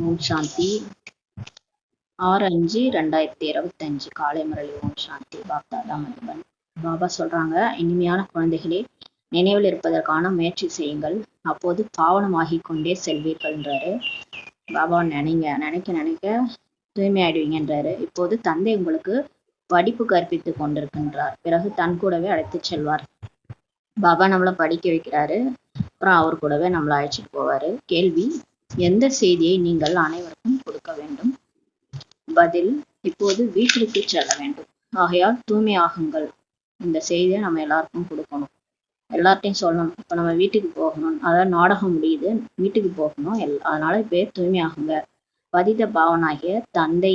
ஓம் சாந்தி. 6/5/2025 காலை முரளி. ஓம் சாந்தி. பாப்தாதா மதுபன். பாபா சொல்றாங்க, இனிமையான குழந்தைகளே, நினைவில் இருப்பதற்கான முயற்சி செய்யுங்கள், அப்போது பாவனமாகிக் கொண்டே செல்வீர்கள்ன்றாரு. பாபா நினைக்க நினைக்க தூய்மையாயிடுவீங்கன்றாரு. இப்போது தந்தை உங்களுக்கு படிப்பு கற்பித்து கொண்டிருக்கின்றார், பிறகு தன் கூடவே அழைத்துச் செல்வார். பாபா நம்மளை படிக்க வைக்கிறாரு, அப்புறம் அவர் கூடவே நம்மளை அழைச்சிட்டு போவாரு. கேள்வி: எந்த செய்தியை நீங்கள் அனைவருக்கும் கொடுக்க வேண்டும்? பதில்: இப்போது வீட்டிற்கு செல்ல வேண்டும், ஆகையால் தூய்மையாகுங்கள். இந்த செய்தியை நம்ம எல்லாருக்கும் கொடுக்கணும், எல்லார்ட்டையும் சொல்லணும். இப்ப நம்ம வீட்டுக்கு போகணும், அதாவது நாடகம் முடியுது, வீட்டுக்கு போகணும், அதனால இப்ப தூய்மையாகுங்க. பதித பாவனாகிய தந்தை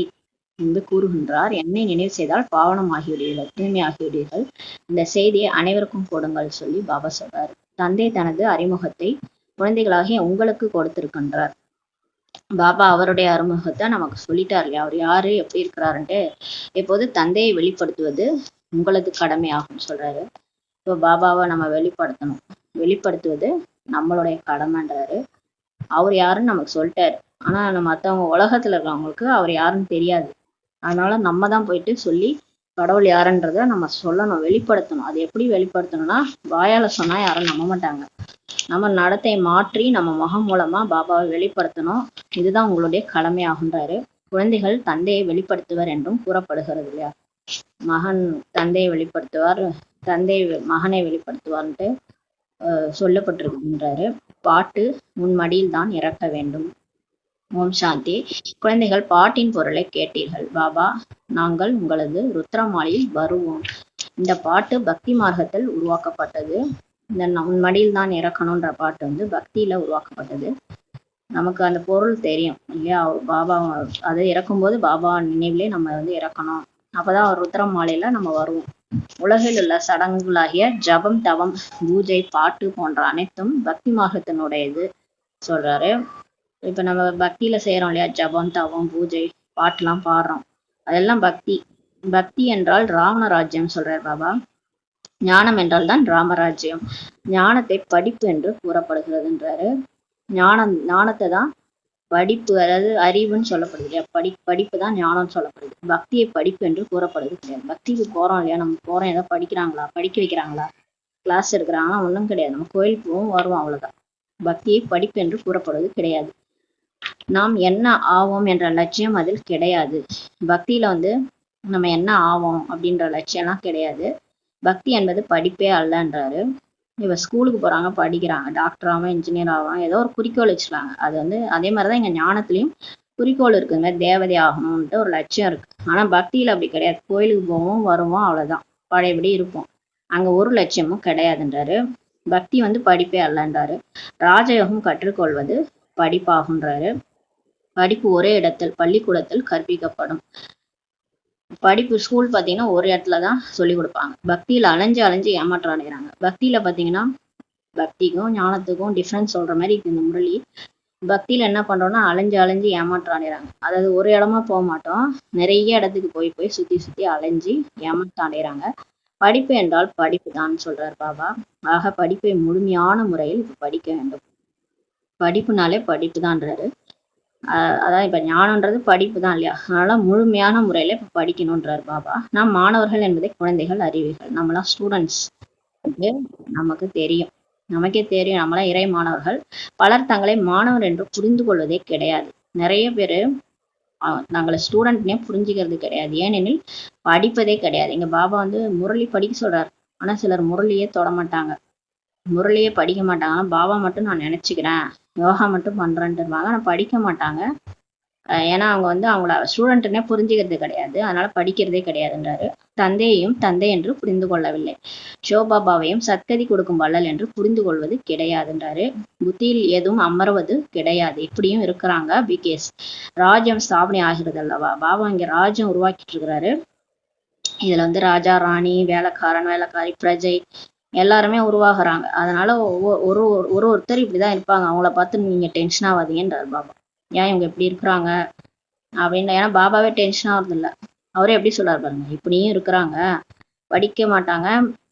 என்று கூறுகின்றார், என்னை நினைவு செய்தால் பாவனம் ஆகிவிடுவீர்கள், தூய்மையாகிவிடுவீர்கள். இந்த செய்தியை அனைவருக்கும் கொடுங்கள் சொல்லி பாபா சொல்றாரு. தந்தை தனது அறிமுகத்தை குழந்தைகளாகிய உங்களுக்கு கொடுத்திருக்கின்றார். பாபா அவருடைய அறிமுகத்தை நமக்கு சொல்லிட்டார் இல்லையா, அவர் யாரு, எப்படி இருக்கிறாருன்ட்டு. இப்போது தந்தையை வெளிப்படுத்துவது உங்களது கடமையாகும் சொல்றாரு. இப்போ பாபாவை நம்ம வெளிப்படுத்துவது நம்மளுடைய கடமைன்றாரு. அவர் யாருன்னு நமக்கு சொல்லிட்டாரு. ஆனா நம்ம மற்றவங்க உலகத்துல இருக்கிறவங்களுக்கு அவர் யாருன்னு தெரியாது. அதனால நம்ம தான் போயிட்டு சொல்லி கடவுள் யாருன்றத நம்ம சொல்லணும், வெளிப்படுத்தணும். அது எப்படி வெளிப்படுத்தணும்னா, வாயால சொன்னா யாரும் நம்ப மாட்டாங்க. நம்ம நடத்தை மாற்றி நம்ம முகம் மூலமா பாபாவை வெளிப்படுத்தணும். இதுதான் உங்களுடைய கடமையாகுன்றாரு. குழந்தைகள் தந்தையை வெளிப்படுத்துவர் என்றும் கூறப்படுகிறது இல்லையா. மகன் தந்தையை வெளிப்படுத்துவார், தந்தை மகனை வெளிப்படுத்துவார்ன்ட்டு சொல்லப்பட்டிருக்கின்றாரு. பாட்டு: உன் மடியில் தான் இறக்க வேண்டும். ஓம் சாந்தி. குழந்தைகள், பாட்டின் பொருளை கேட்டீர்கள். பாபா, நாங்கள் உங்களது ருத்ரமாலையில் வருவோம். இந்த பாட்டு பக்தி மார்க்கத்தில் உருவாக்கப்பட்டது. இந்த உன் மடியில் தான் இறக்கணும்ன்ற பாட்டு பக்தியில உருவாக்கப்பட்டது. நமக்கு அந்த பொருள் தெரியும் இல்லையா. பாபா அதை இறக்கும்போது பாபா நினைவிலே நம்ம இறக்கணும். அப்பதான் அவர் ருத்ர மாலையில நம்ம வருவோம். உலகில் உள்ள சடங்குகளாகிய ஜபம், தவம், பூஜை, பாட்டு போன்ற அனைத்தும் பக்தி மார்க்கத்தினுடையது சொல்றாரு. இப்ப நம்ம பக்தியில செய்யறோம் இல்லையா, ஜபம், தவம், பூஜை, பாட்டுலாம் பாடுறோம், அதெல்லாம் பக்தி. பக்தி என்றால் ராவண ராஜ்யம் சொல்றாரு பாபா. ஞானம் என்றால் தான் ராமராஜ்யம். ஞானத்தை படிப்பு என்று கூறப்படுகிறதுன்றாரு. ஞானத்தை தான் படிப்பு, அதாவது அறிவுன்னு சொல்லப்படுது இல்லையா. படிப்பு தான் ஞானம்னு சொல்லப்படுது. பக்தியை படிப்பு என்று கூறப்படுது கிடையாது. பக்திக்கு போறோம் இல்லையா, நம்ம போறோம், ஏதோ படிக்கிறாங்களா, படிக்க வைக்கிறாங்களா, கிளாஸ் எடுக்கிறாங்களா, ஒன்றும் கிடையாது. நம்ம கோயிலுக்கு போவோம், வருவோம், அவ்வளவுதான். பக்தியை படிப்பு என்று கூறப்படுவது கிடையாது. நாம் என்ன ஆவோம் என்ற லட்சியம் அதில் கிடையாது. பக்தியில நம்ம என்ன ஆவோம் அப்படின்ற லட்சியம்லாம் கிடையாது. பக்தி என்பது படிப்பே அல்லன்றாரு. இவ ஸ்கூலுக்கு போறாங்க, படிக்கிறாங்க, டாக்டர் ஆகும், இன்ஜினியர் ஆகும், ஏதோ ஒரு குறிக்கோள் வச்சுருக்காங்க. அது அதே மாதிரிதான் இங்க ஞானத்திலையும் குறிக்கோள் இருக்கு. இந்த மாதிரி தேவதை ஆகணும்ன்ட்டு ஒரு லட்சியம் இருக்கு. ஆனா பக்தியில அப்படி கிடையாது. கோயிலுக்கு போவோம், வருவோம், அவ்வளவுதான், பழையபடி இருப்போம். அங்க ஒரு லட்சியமும் கிடையாதுன்றாரு. பக்தி படிப்பே அல்லன்றாரு. ராஜயோகம் கற்றுக்கொள்வது படிப்பாகுன்றாரு. படிப்பு ஒரே இடத்தில், பள்ளிக்கூடத்தில் கற்பிக்கப்படும். படிப்பு ஸ்கூல் பார்த்தீங்கன்னா ஒரு இடத்துலதான் சொல்லி கொடுப்பாங்க. பக்தியில அலைஞ்சு ஏமாற்றம் அடைகிறாங்க. பக்தியில பார்த்தீங்கன்னா பக்திக்கும் ஞானத்துக்கும் டிஃப்ரென்ஸ் சொல்ற மாதிரி இந்த முரளி. பக்தியில என்ன பண்றோம்னா அலைஞ்சு ஏமாற்றம் அடைகிறாங்க. அதாவது ஒரு இடமா போக மாட்டோம், நிறைய இடத்துக்கு போய் சுத்தி அலைஞ்சு ஏமாற்றம் அடைகிறாங்க. படிப்பு என்றால் படிப்பு தான் சொல்றாரு பாபா. ஆக படிப்பை முழுமையான முறையில் இப்ப படிக்க வேண்டும். படிப்புனாலே படிப்பு தான்றாரு. அதான் இப்ப ஞானம்ன்றது படிப்பு தான் இல்லையா. அதனால முழுமையான முறையில இப்ப படிக்கணும்ன்றார் பாபா. நாம் மாணவர்கள் என்பதை குழந்தைகள் அறிவீர்கள். நம்மளாம் ஸ்டூடெண்ட்ஸ், நமக்கே தெரியும், நம்மளாம் இறை மாணவர்கள். பலர் தங்களை மாணவர் என்று புரிந்து கொள்வதே கிடையாது. நிறைய பேரு நாங்களை ஸ்டூடெண்ட்னே புரிஞ்சுக்கிறது கிடையாது. ஏனெனில் படிப்பதே கிடையாது. இங்க பாபா முரளி படிக்க சொல்றாரு. ஆனா சிலர் முரளியே தொட மாட்டாங்க, முரளியே படிக்க மாட்டாங்க. பாபா மட்டும் நான் நினைச்சுக்கிறேன், யோகா மட்டும் பண்றேன்ட்டு இருப்பாங்க, ஆனா படிக்க மாட்டாங்க. ஏன்னா அவங்க அவங்கள ஸ்டூடெண்ட்னே புரிஞ்சுக்கிறது கிடையாது, அதனால படிக்கிறதே கிடையாதுன்றாரு. தந்தையையும் தந்தை என்று புரிந்து கொள்ளவில்லை, சிவபாபாவையும் சத்கதி கொடுக்கும் வள்ளல் என்று புரிந்து கொள்வது கிடையாதுன்றாரு. புத்தியில் எதுவும் அமர்வது கிடையாது. இப்படியும் இருக்கிறாங்க. பிகேஸ் ராஜ்யம் ஸ்தாபனை ஆகிறது அல்லவா. பாபா இங்க ராஜ்யம் உருவாக்கிட்டு இருக்கிறாரு. இதுல ராஜா, ராணி, வேலைக்காரன், வேலைக்காரி, பிரஜை எல்லாருமே உருவாகுறாங்க. அதனால ஒருத்தர் இப்படிதான் இருப்பாங்க. அவங்கள பார்த்து நீங்க டென்ஷன் ஆகாதீங்கன்றார் பாபா. ஏன் இவங்க எப்படி இருக்கிறாங்க அப்படின்னு. ஏன்னா பாபாவே டென்ஷன் ஆகுறது இல்லை. அவரே எப்படி சொல்றாரு பாருங்க, இப்படியும் இருக்கிறாங்க, படிக்க மாட்டாங்க,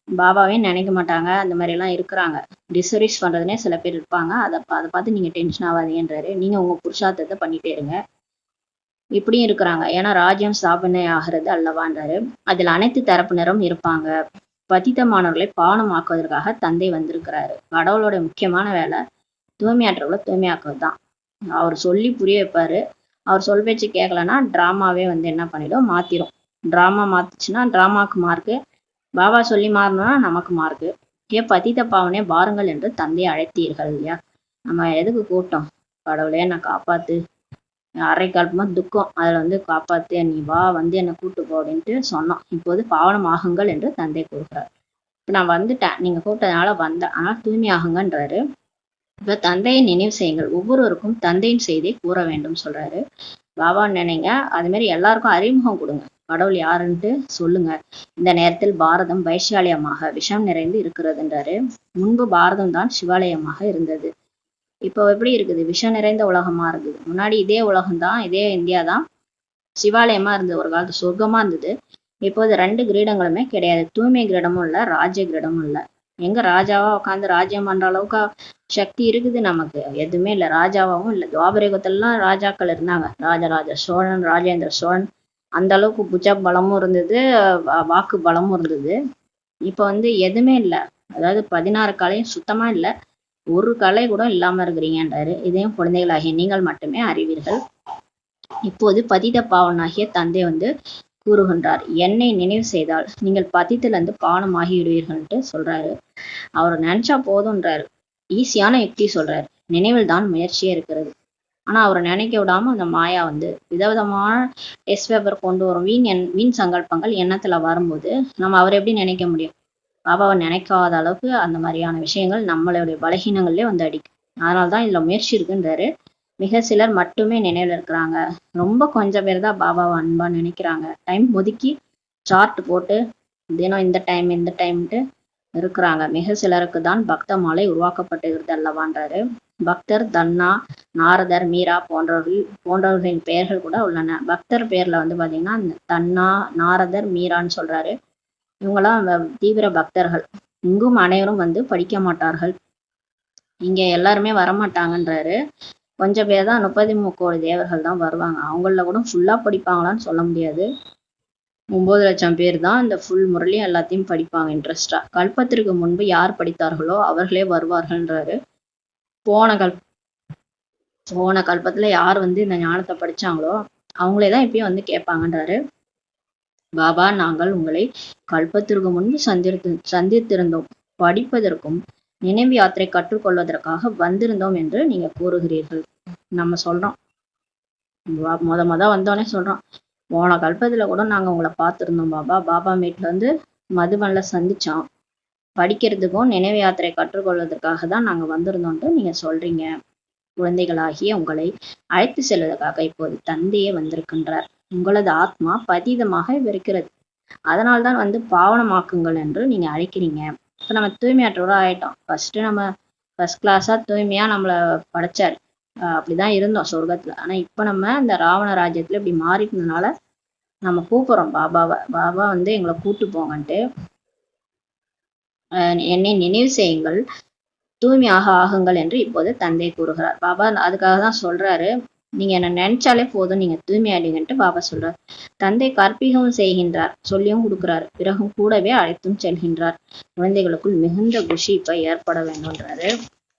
பாபாவே நினைக்க மாட்டாங்க. அந்த மாதிரி எல்லாம் இருக்கிறாங்க. டிஸ்சர்வீஸ் பண்றதுனே சில பேர் இருப்பாங்க. அதை பார்த்து நீங்க டென்ஷன் ஆகாதீங்கன்றாரு. நீங்க உங்க புருஷார்த்தத்தை பண்ணிட்டே இருங்க. இப்படியும் இருக்கிறாங்க. ஏன்னா ராஜ்யம் ஸ்தாபனை ஆகிறது அல்லவான்றாரு. அதில் அனைத்து தரப்பினரும் இருப்பாங்க. பதித்தமானவர்களை பாவனமாக்குவதற்காக தந்தை வந்திருக்கிறாரு. கடவுளோட முக்கியமான வேலை தூய்மையாற்றவங்களை தூய்மையாக்குவது தான். அவர் சொல்லி புரிய வைப்பாரு. அவர் சொல் பேச்சு கேட்கலன்னா டிராமாவே என்ன பண்ணிடும், மாத்திரும். டிராமா மாத்துச்சுன்னா டிராமாக்கு மார்க்கு, பாபா சொல்லி மாறணும்னா நமக்கு மார்க்கு. பதித்த பாவனே பாருங்கள் என்று தந்தையை அழைத்தீர்கள் இல்லையா? நம்ம எதுக்கு கூப்பிட்டோம்? கடவுளே நான் காப்பாத்து, அரை காலமா துக்கம், அதுல காப்பாத்து, நீ வா என்னை கூட்டு போ அப்படின்ட்டு சொன்னோம். இப்போது பாவனம் ஆகுங்கள் என்று தந்தை கூறுகிறார். இப்ப நான் வந்துட்டேன், நீங்க கூப்பிட்டதுனால வந்தேன், ஆனால் தூய்மை ஆகுங்கன்றாரு. இப்ப தந்தையை நினைவு செய்யுங்கள், ஒவ்வொருவருக்கும் தந்தையின் செய்தியை கூற வேண்டும் சொல்றாரு. பாபா நினைங்க, அது மாதிரி எல்லாருக்கும் அறிமுகம் கொடுங்க, கடவுள் யாருன்ட்டு சொல்லுங்க. இந்த நேரத்தில் பாரதம் வைஷாலியமாக விஷம் நிறைந்து இருக்கிறதுன்றாரு. முன்பு பாரதம் தான் சிவாலயமாக இருந்தது. இப்போ எப்படி இருக்குது? விஷம் நிறைந்த உலகமா இருக்குது. முன்னாடி இதே உலகம்தான், இதே இந்தியா தான் சிவாலயமா இருந்தது. ஒரு காலத்து சொர்க்கமா இருந்தது. இப்போது 2 கிரீடங்களுமே கிடையாது. தூய்மை கிரீடமும் இல்லை, ராஜ்ய கிரீடமும் இல்லை. எங்க ராஜாவா உட்காந்து ராஜ்யம் பண்ற அளவுக்கு சக்தி இருக்குது நமக்கு? எதுவுமே இல்லை. ராஜாவாவும் இல்லை. துவாபர யுகத்திலலாம் ராஜாக்கள் இருந்தாங்க. ராஜராஜ சோழன், ராஜேந்திர சோழன், அந்த அளவுக்கு புஜ பலமும் இருந்தது, வாக்கு பலமும் இருந்தது. இப்போ எதுவுமே இல்லை. அதாவது 16 கலையும் சுத்தமா இல்லை. ஒரு கலை கூட இல்லாம இருக்கிறீங்கன்றாரு. இதையும் குழந்தைகளாகிய நீங்கள் மட்டுமே அறிவீர்கள். இப்போது பதித பாவனாகிய தந்தை கூறுகின்றார், என்னை நினைவு செய்தால் நீங்கள் பதித்திலிருந்து பாவனமாகி விடுவீர்கள்ட்டு சொல்றாரு. அவர் நினைச்சா போதும்ன்றாரு. ஈஸியான யுக்தி சொல்றாரு. நினைவில் தான் முயற்சியே இருக்கிறது. ஆனா அவரை நினைக்க விடாம அந்த மாயா விதவிதமான டெஸ்ட் பேப்பர் கொண்டு வரும். வீண் சங்கல்பங்கள் எண்ணத்துல வரும்போது நம்ம அவரை எப்படி நினைக்க முடியும்? பாபாவை நினைக்காத அளவுக்கு அந்த மாதிரியான விஷயங்கள் நம்மளுடைய பலகீனங்கள்லயே அடிக்கும். அதனால்தான் இதுல முயற்சி இருக்குன்றாரு. மிக சிலர் மட்டுமே நினைவுல இருக்கிறாங்க. ரொம்ப கொஞ்சம் பேர் தான் பாபாவை அன்பா நினைக்கிறாங்க. டைம் ஒதுக்கி சார்ட் போட்டு தினம் இந்த டைம்ட்டு இருக்கிறாங்க. மிக சிலருக்கு தான் பக்த மாலை உருவாக்கப்பட்டிருக்கிறது அல்லவான்றாரு. பக்தர், தன்னா, நாரதர், மீரா போன்றவர்களின் பெயர்கள் கூட உள்ளன. பக்தர் பேர்ல பாத்தீங்கன்னா தன்னா, நாரதர், மீரான்னு சொல்றாரு. இவங்கெல்லாம் தீவிர பக்தர்கள். இங்கும் அனைவரும் படிக்க மாட்டார்கள். இங்க எல்லாருமே வரமாட்டாங்கன்றாரு. கொஞ்சம் பேர் தான், 33 கோடி தேவர்கள் தான் வருவாங்க. அவங்கள கூட ஃபுல்லா படிப்பாங்களான்னு சொல்ல முடியாது. 9 லட்சம் பேர் தான் இந்த ஃபுல் முரளி எல்லாத்தையும் படிப்பாங்க இன்ட்ரெஸ்டா. கல்பத்திற்கு முன்பு யார் படித்தார்களோ அவர்களே வருவார்கள்ன்றாரு. போன கல்பத்துல யார் இந்த ஞானத்தை படிச்சாங்களோ அவங்களே தான் இப்பயும் கேட்பாங்கன்றாரு. பாபா, நாங்கள் உங்களை கல்பத்திற்கு முன்பு சந்தித்திருந்தோம். படிப்பதற்கும் நினைவு யாத்திரை கற்றுக்கொள்வதற்காக வந்திருந்தோம் என்று நீங்க கூறுகிறீர்கள். நம்ம சொல்றோம், மொத வந்தோடனே சொல்றோம், போன கல்பத்துல கூட நாங்க உங்களை பார்த்திருந்தோம் பாபா. பாபா மீட்ல மதுபன்ல சந்திச்சோம். படிக்கிறதுக்கும் நினைவு யாத்திரை கற்றுக்கொள்வதற்காக தான் நாங்க வந்திருந்தோம்ட்டு நீங்க சொல்றீங்க. குழந்தைகளாகிய உங்களை அழைத்து செல்வதற்காக இப்போது தந்தையே வந்திருக்கின்றார். உங்களது ஆத்மா பதீதமாக இருக்கிறது. அதனால்தான் பாவனமாக்குங்கள் என்று நீங்க அழைக்கிறீங்க. இப்ப நம்ம தூய்மையாற்றவரா ஆயிட்டோம். நம்ம ஃபர்ஸ்ட் கிளாஸா தூய்மையா நம்மள படைச்சாரு. அப்படிதான் இருந்தோம் சொர்க்கத்துல. ஆனா இப்ப நம்ம இந்த ராவண ராஜ்யத்துல இப்படி மாறிட்டதுனால நம்ம கூப்பிடுறோம் பாபாவை. பாபா எங்களை கூட்டு போங்கன்ட்டு. என்னை நினைவு செய்யுங்கள், தூய்மையாக ஆகுங்கள் என்று இப்போது தந்தை கூறுகிறார். பாபா அதுக்காக தான் சொல்றாரு, நீங்க என்ன நினைச்சாலே போதும், நீங்க தூய்மையாடுங்கன்ட்டு பாபா சொல்றார். தந்தை கற்பிக்கவும் செய்கின்றார், சொல்லியும் கொடுக்கிறார், பிறகும் கூடவே அழைத்தும் செல்கின்றார். குழந்தைகளுக்குள் மிகுந்த குஷி இப்ப ஏற்பட வேண்டும்ன்றாரு.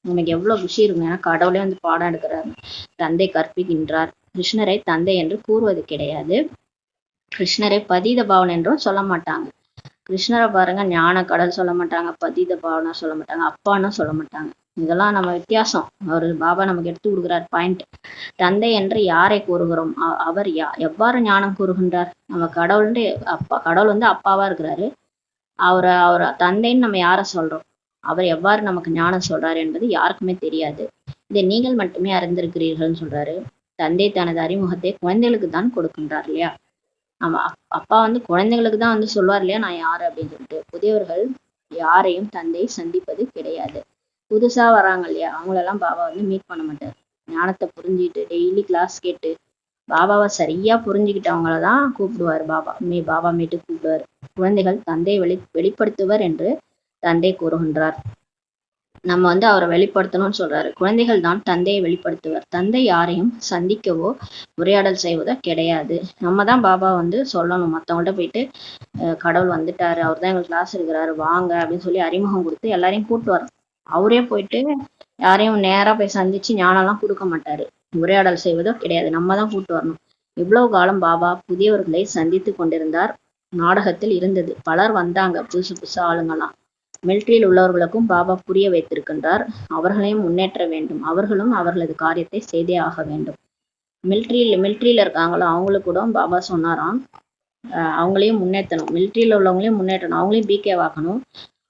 நமக்கு எவ்வளவு குஷி இருக்கும், ஏன்னா கடவுளே பாடம் எடுக்கிறாரு. தந்தை கற்பிக்கின்றார். கிருஷ்ணரை தந்தை என்று கூறுவது கிடையாது. கிருஷ்ணரை பதித பாவன் என்றும் சொல்ல மாட்டாங்க. கிருஷ்ணரை பாருங்க, ஞான கடல் சொல்ல மாட்டாங்க, பதித பாவனா சொல்ல மாட்டாங்க, அப்பான்னு சொல்ல மாட்டாங்க. இதெல்லாம் நம்ம வித்தியாசம். அவரு பாபா நமக்கு எடுத்து கொடுக்குறார் பாயிண்ட். தந்தை என்று யாரை கூறுகிறோம்? அவர் எவ்வாறு ஞானம் கூறுகின்றார்? நம்ம கடவுள் அப்பாவா இருக்கிறாரு. அவரை தந்தைன்னு நம்ம யாரை சொல்றோம்? அவர் எவ்வாறு நமக்கு ஞானம் சொல்றாரு என்பது யாருக்குமே தெரியாது. இதை நீங்கள் மட்டுமே அறிந்திருக்கிறீர்கள்னு சொல்றாரு. தந்தை தனது அறிமுகத்தை குழந்தைகளுக்கு தான் கொடுக்கின்றார் இல்லையா? ஆமா, அப்பா குழந்தைகளுக்கு தான் சொல்லுவார் இல்லையா, நான் யாரு அப்படின்னு சொல்லிட்டு. புதியவர்கள் யாரையும் தந்தை சந்திப்பது கிடையாது. புதுசா வராங்க இல்லையா, அவங்களெல்லாம் பாபா மீட் பண்ண மாட்டார். ஞானத்தை புரிஞ்சுட்டு டெய்லி கிளாஸ் கேட்டு பாபாவை சரியா புரிஞ்சுக்கிட்டவங்களதான் கூப்பிடுவாரு பாபா. பாபா மீட்டு கூப்பிடுவாரு. குழந்தைகள் தந்தையை வெளிப்படுத்துவர் என்று தந்தை கூறுகின்றார். நம்ம அவரை வெளிப்படுத்தணும்னு சொல்றாரு. குழந்தைகள் தான் தந்தையை வெளிப்படுத்துவர். தந்தை யாரையும் சந்திக்கவோ உரையாடல் செய்வதோ கிடையாது. நம்ம தான் பாபா சொல்லணும். மத்தவங்கள்ட்ட போயிட்டு கடவுள் வந்துட்டாரு, அவர் தான் எங்களுக்கு கிளாஸ் எடுக்கிறாரு, வாங்க அப்படின்னு சொல்லி அறிமுகம் கொடுத்து எல்லாரையும் கூப்பிட்டு வரணும். அவரே போயிட்டு யாரையும் நேரா போய் சந்திச்சு ஞானம்லாம் கொடுக்க மாட்டாரு. உரையாடல் செய்வதோ கிடையாது. நம்ம தான் கூப்பிட்டு வரணும். இவ்வளவு காலம் பாபா புதியவர்களை சந்தித்து கொண்டிருந்தார். நாடகத்தில் இருந்தது. பலர் வந்தாங்க, புதுசு புதுசு ஆளுங்கெல்லாம். மிலிட்ரியில் உள்ளவர்களுக்கும் பாபா புரிய வைத்திருக்கின்றார். அவர்களையும் முன்னேற்ற வேண்டும். அவர்களும் அவர்களது காரியத்தை செய்தே ஆக வேண்டும். மிலிட்ரியில இருக்காங்களோ அவங்களுக்கு கூட பாபா சொன்னாராம், அவங்களையும் முன்னேற்றணும். மிலிட்ரியில உள்ளவங்களையும் முன்னேற்றணும். அவங்களையும் பிகே வாக்கணும்.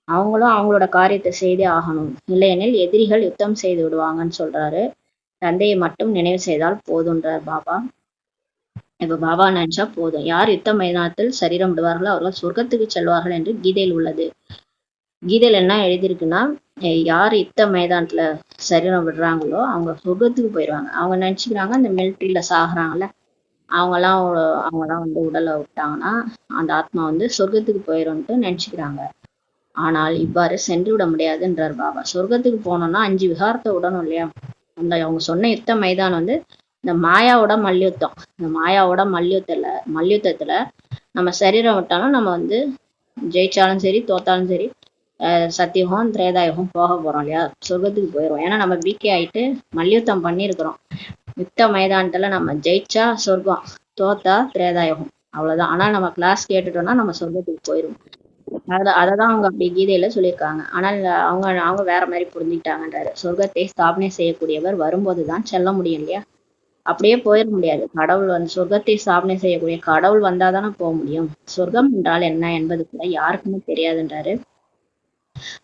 அவங்களும் அவங்களோட காரியத்தை செய்தே ஆகணும். இல்லையெனில் எதிரிகள் யுத்தம் செய்து விடுவாங்கன்னு சொல்றாரு. தந்தையை மட்டும் நினைவு செய்தால் போதுன்றார் பாபா. இப்ப பாபா நினைச்சா போதும். யார் யுத்த மைதானத்தில் சரீரம் விடுவார்களோ அவர்கள் சொர்க்கத்துக்கு செல்வார்கள் என்று கீதையில் உள்ளது. கீதையில என்ன எழுதியிருக்குன்னா, யார் யுத்த மைதானத்துல சரீரம் விடுறாங்களோ அவங்க சொர்க்கத்துக்கு போயிடுவாங்க. அவங்க நினைச்சுக்கிறாங்க இந்த மிலிட்ரியில சாகுறாங்கல்ல, அவங்கெல்லாம் உடலை விட்டாங்கன்னா அந்த ஆத்மா சொர்க்கத்துக்கு போயிடும்ட்டு நினைச்சுக்கிறாங்க. ஆனால் இவ்வாறு சென்று விட முடியாதுன்றார் பாபா. சொர்க்கத்துக்கு போனோம்னா 5 விகாரத்தை விடணும் இல்லையா? அவங்க சொன்ன யுத்த மைதானம் இந்த மாயாவோட மல்யுத்தம். இந்த மாயாவோட மல்யுத்தத்துல நம்ம சரீரம் விட்டாலும் நம்ம ஜெயிச்சாலும் சரி தோத்தாலும் சரி சத்தியுகம் திரேதாயுகம் போக போறோம் இல்லையா? சொர்க்கத்துக்கு போயிடும். ஏன்னா நம்ம பிகே ஆயிட்டு மல்யுத்தம் பண்ணியிருக்கிறோம். யுத்த மைதானத்துல நம்ம ஜெயிச்சா சொர்க்கம், தோத்தா திரேதாயுகம், அவ்வளவுதான். ஆனா நம்ம கிளாஸ் கேட்டுட்டோம்னா நம்ம சொர்க்கத்துக்கு போயிடும். அததான் அவங்க அப்படி கீதையில சொல்லியிருக்காங்க. ஆனால் அவங்க வேற மாதிரி புரிஞ்சுக்கிட்டாங்கன்றாரு. சொர்க்கத்தை ஸ்தாபனை செய்யக்கூடியவர் வரும்போதுதான் செல்ல முடியும் இல்லையா? அப்படியே போயிட முடியாது. கடவுள் சொர்க்கத்தை ஸ்தாபனை செய்யக்கூடிய கடவுள் வந்தாதானே போக முடியும். சொர்க்கம் என்றால் என்ன என்பது கூட யாருக்குமே தெரியாதுன்றாரு.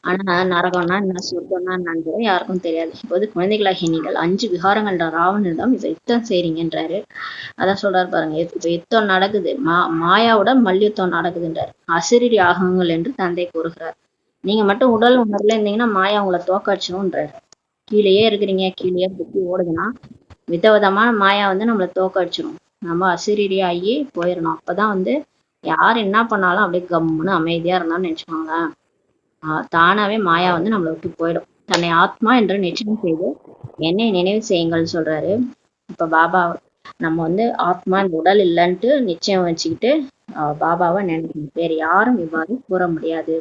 ஆனா நரகம்னா என்ன, சொர்க்கம்னா என்னன்னு கூட யாருக்கும் தெரியாது. இப்போது குழந்தைகளாகிய நீங்கள் 5 விகாரங்கள் ராவணனிடம் இப்ப யுத்தம் செய்றீங்கன்றாரு. அதான் சொல்றாரு பாருங்க. இப்ப யுத்தம் நடக்குது, மாயாவோட மல்யுத்தம் நடக்குதுன்றாரு. அசிரி ஆகுங்கள் என்று தந்தை கூறுகிறார். நீங்க மட்டும் உடல் உணர்வுல இருந்தீங்கன்னா மாயா உங்களை தோக்கடிச்சிடும்ன்றாரு. கீழேயே இருக்கிறீங்க, கீழேயே புத்தி ஓடுதுன்னா விதவிதமான மாயா நம்மளை தோக்கடிச்சிடும். நம்ம அசிரி ஆகி போயிடணும். அப்பதான் யார் என்ன பண்ணாலும் அப்படியே கம்முன்னு அமைதியா இருந்தாலும் நினைச்சுக்கோங்க, தானாவே மாயா நம்மளை விட்டு போயிடும். தன்னை ஆத்மா என்று நிச்சயம் செய்து என்னை நினைவு செய்யுங்கள் சொல்றாரு. இப்ப பாபா நம்ம ஆத்மா இந்த உடல் இல்லைன்ட்டு நிச்சயம் வச்சுக்கிட்டு பாபாவை நினைக்கணும். வேற யாரும் இவ்வாறு கூற முடியாது.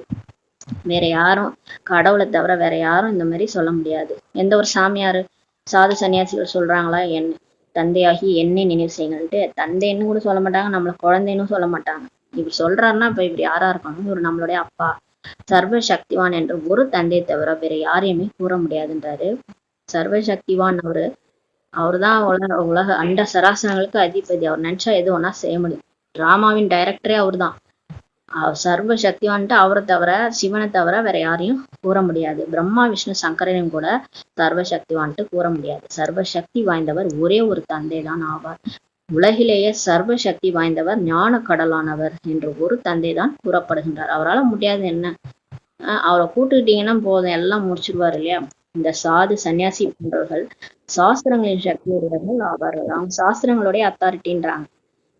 வேற யாரும் கடவுளை தவிர வேற யாரும் இந்த மாதிரி சொல்ல முடியாது. எந்த ஒரு சாமியாரு சாது சன்னியாசிகள் சொல்றாங்களா என் தந்தையாகி என்னை நினைவு செய்யுங்கள்ட்டு? தந்தைன்னு கூட சொல்ல மாட்டாங்க, நம்மள குழந்தைன்னு சொல்ல மாட்டாங்க. இப்படி சொல்றாருன்னா இப்ப இப்படி யாரா இருப்பாங்க? ஒரு நம்மளுடைய அப்பா சர்வ சக்திவான் என்று ஒரு தந்தையை தவிர வேற யாரையுமே கூற முடியாதுன்றாரு. சர்வ சக்திவான் அவருதான் உலக அண்ட சராசரங்களுக்கு அதிபதி. அவர் நினைச்சா எது ஒன்னா செய்ய முடியும். டிராமாவின் டைரக்டரே அவர் தான். சர்வ சக்திவான்ட்டு அவரை தவிர, சிவனை தவிர வேற யாரையும் கூற முடியாது. பிரம்மா விஷ்ணு சங்கரனையும் கூட சர்வ சக்திவான்ட்டு கூற முடியாது. சர்வ சக்தி வாய்ந்தவர் ஒரே ஒரு தந்தை தான் ஆவார். உலகிலேயே சர்வ சக்தி வாய்ந்தவர் ஞான கடலானவர் என்று ஒரு தந்தை தான் கூறப்படுகின்றார். அவரால் முடியாது என்ன? அவரை கூட்டுக்கிட்டீங்கன்னா போதும், எல்லாம் முடிச்சிருவார் இல்லையா? இந்த சாது சன்னியாசி போன்றவர்கள் சாஸ்திரங்களின் சக்தி உடையவர்கள் ஆவார்கள். அவங்க சாஸ்திரங்களுடைய அத்தாரிட்டின்றாங்க.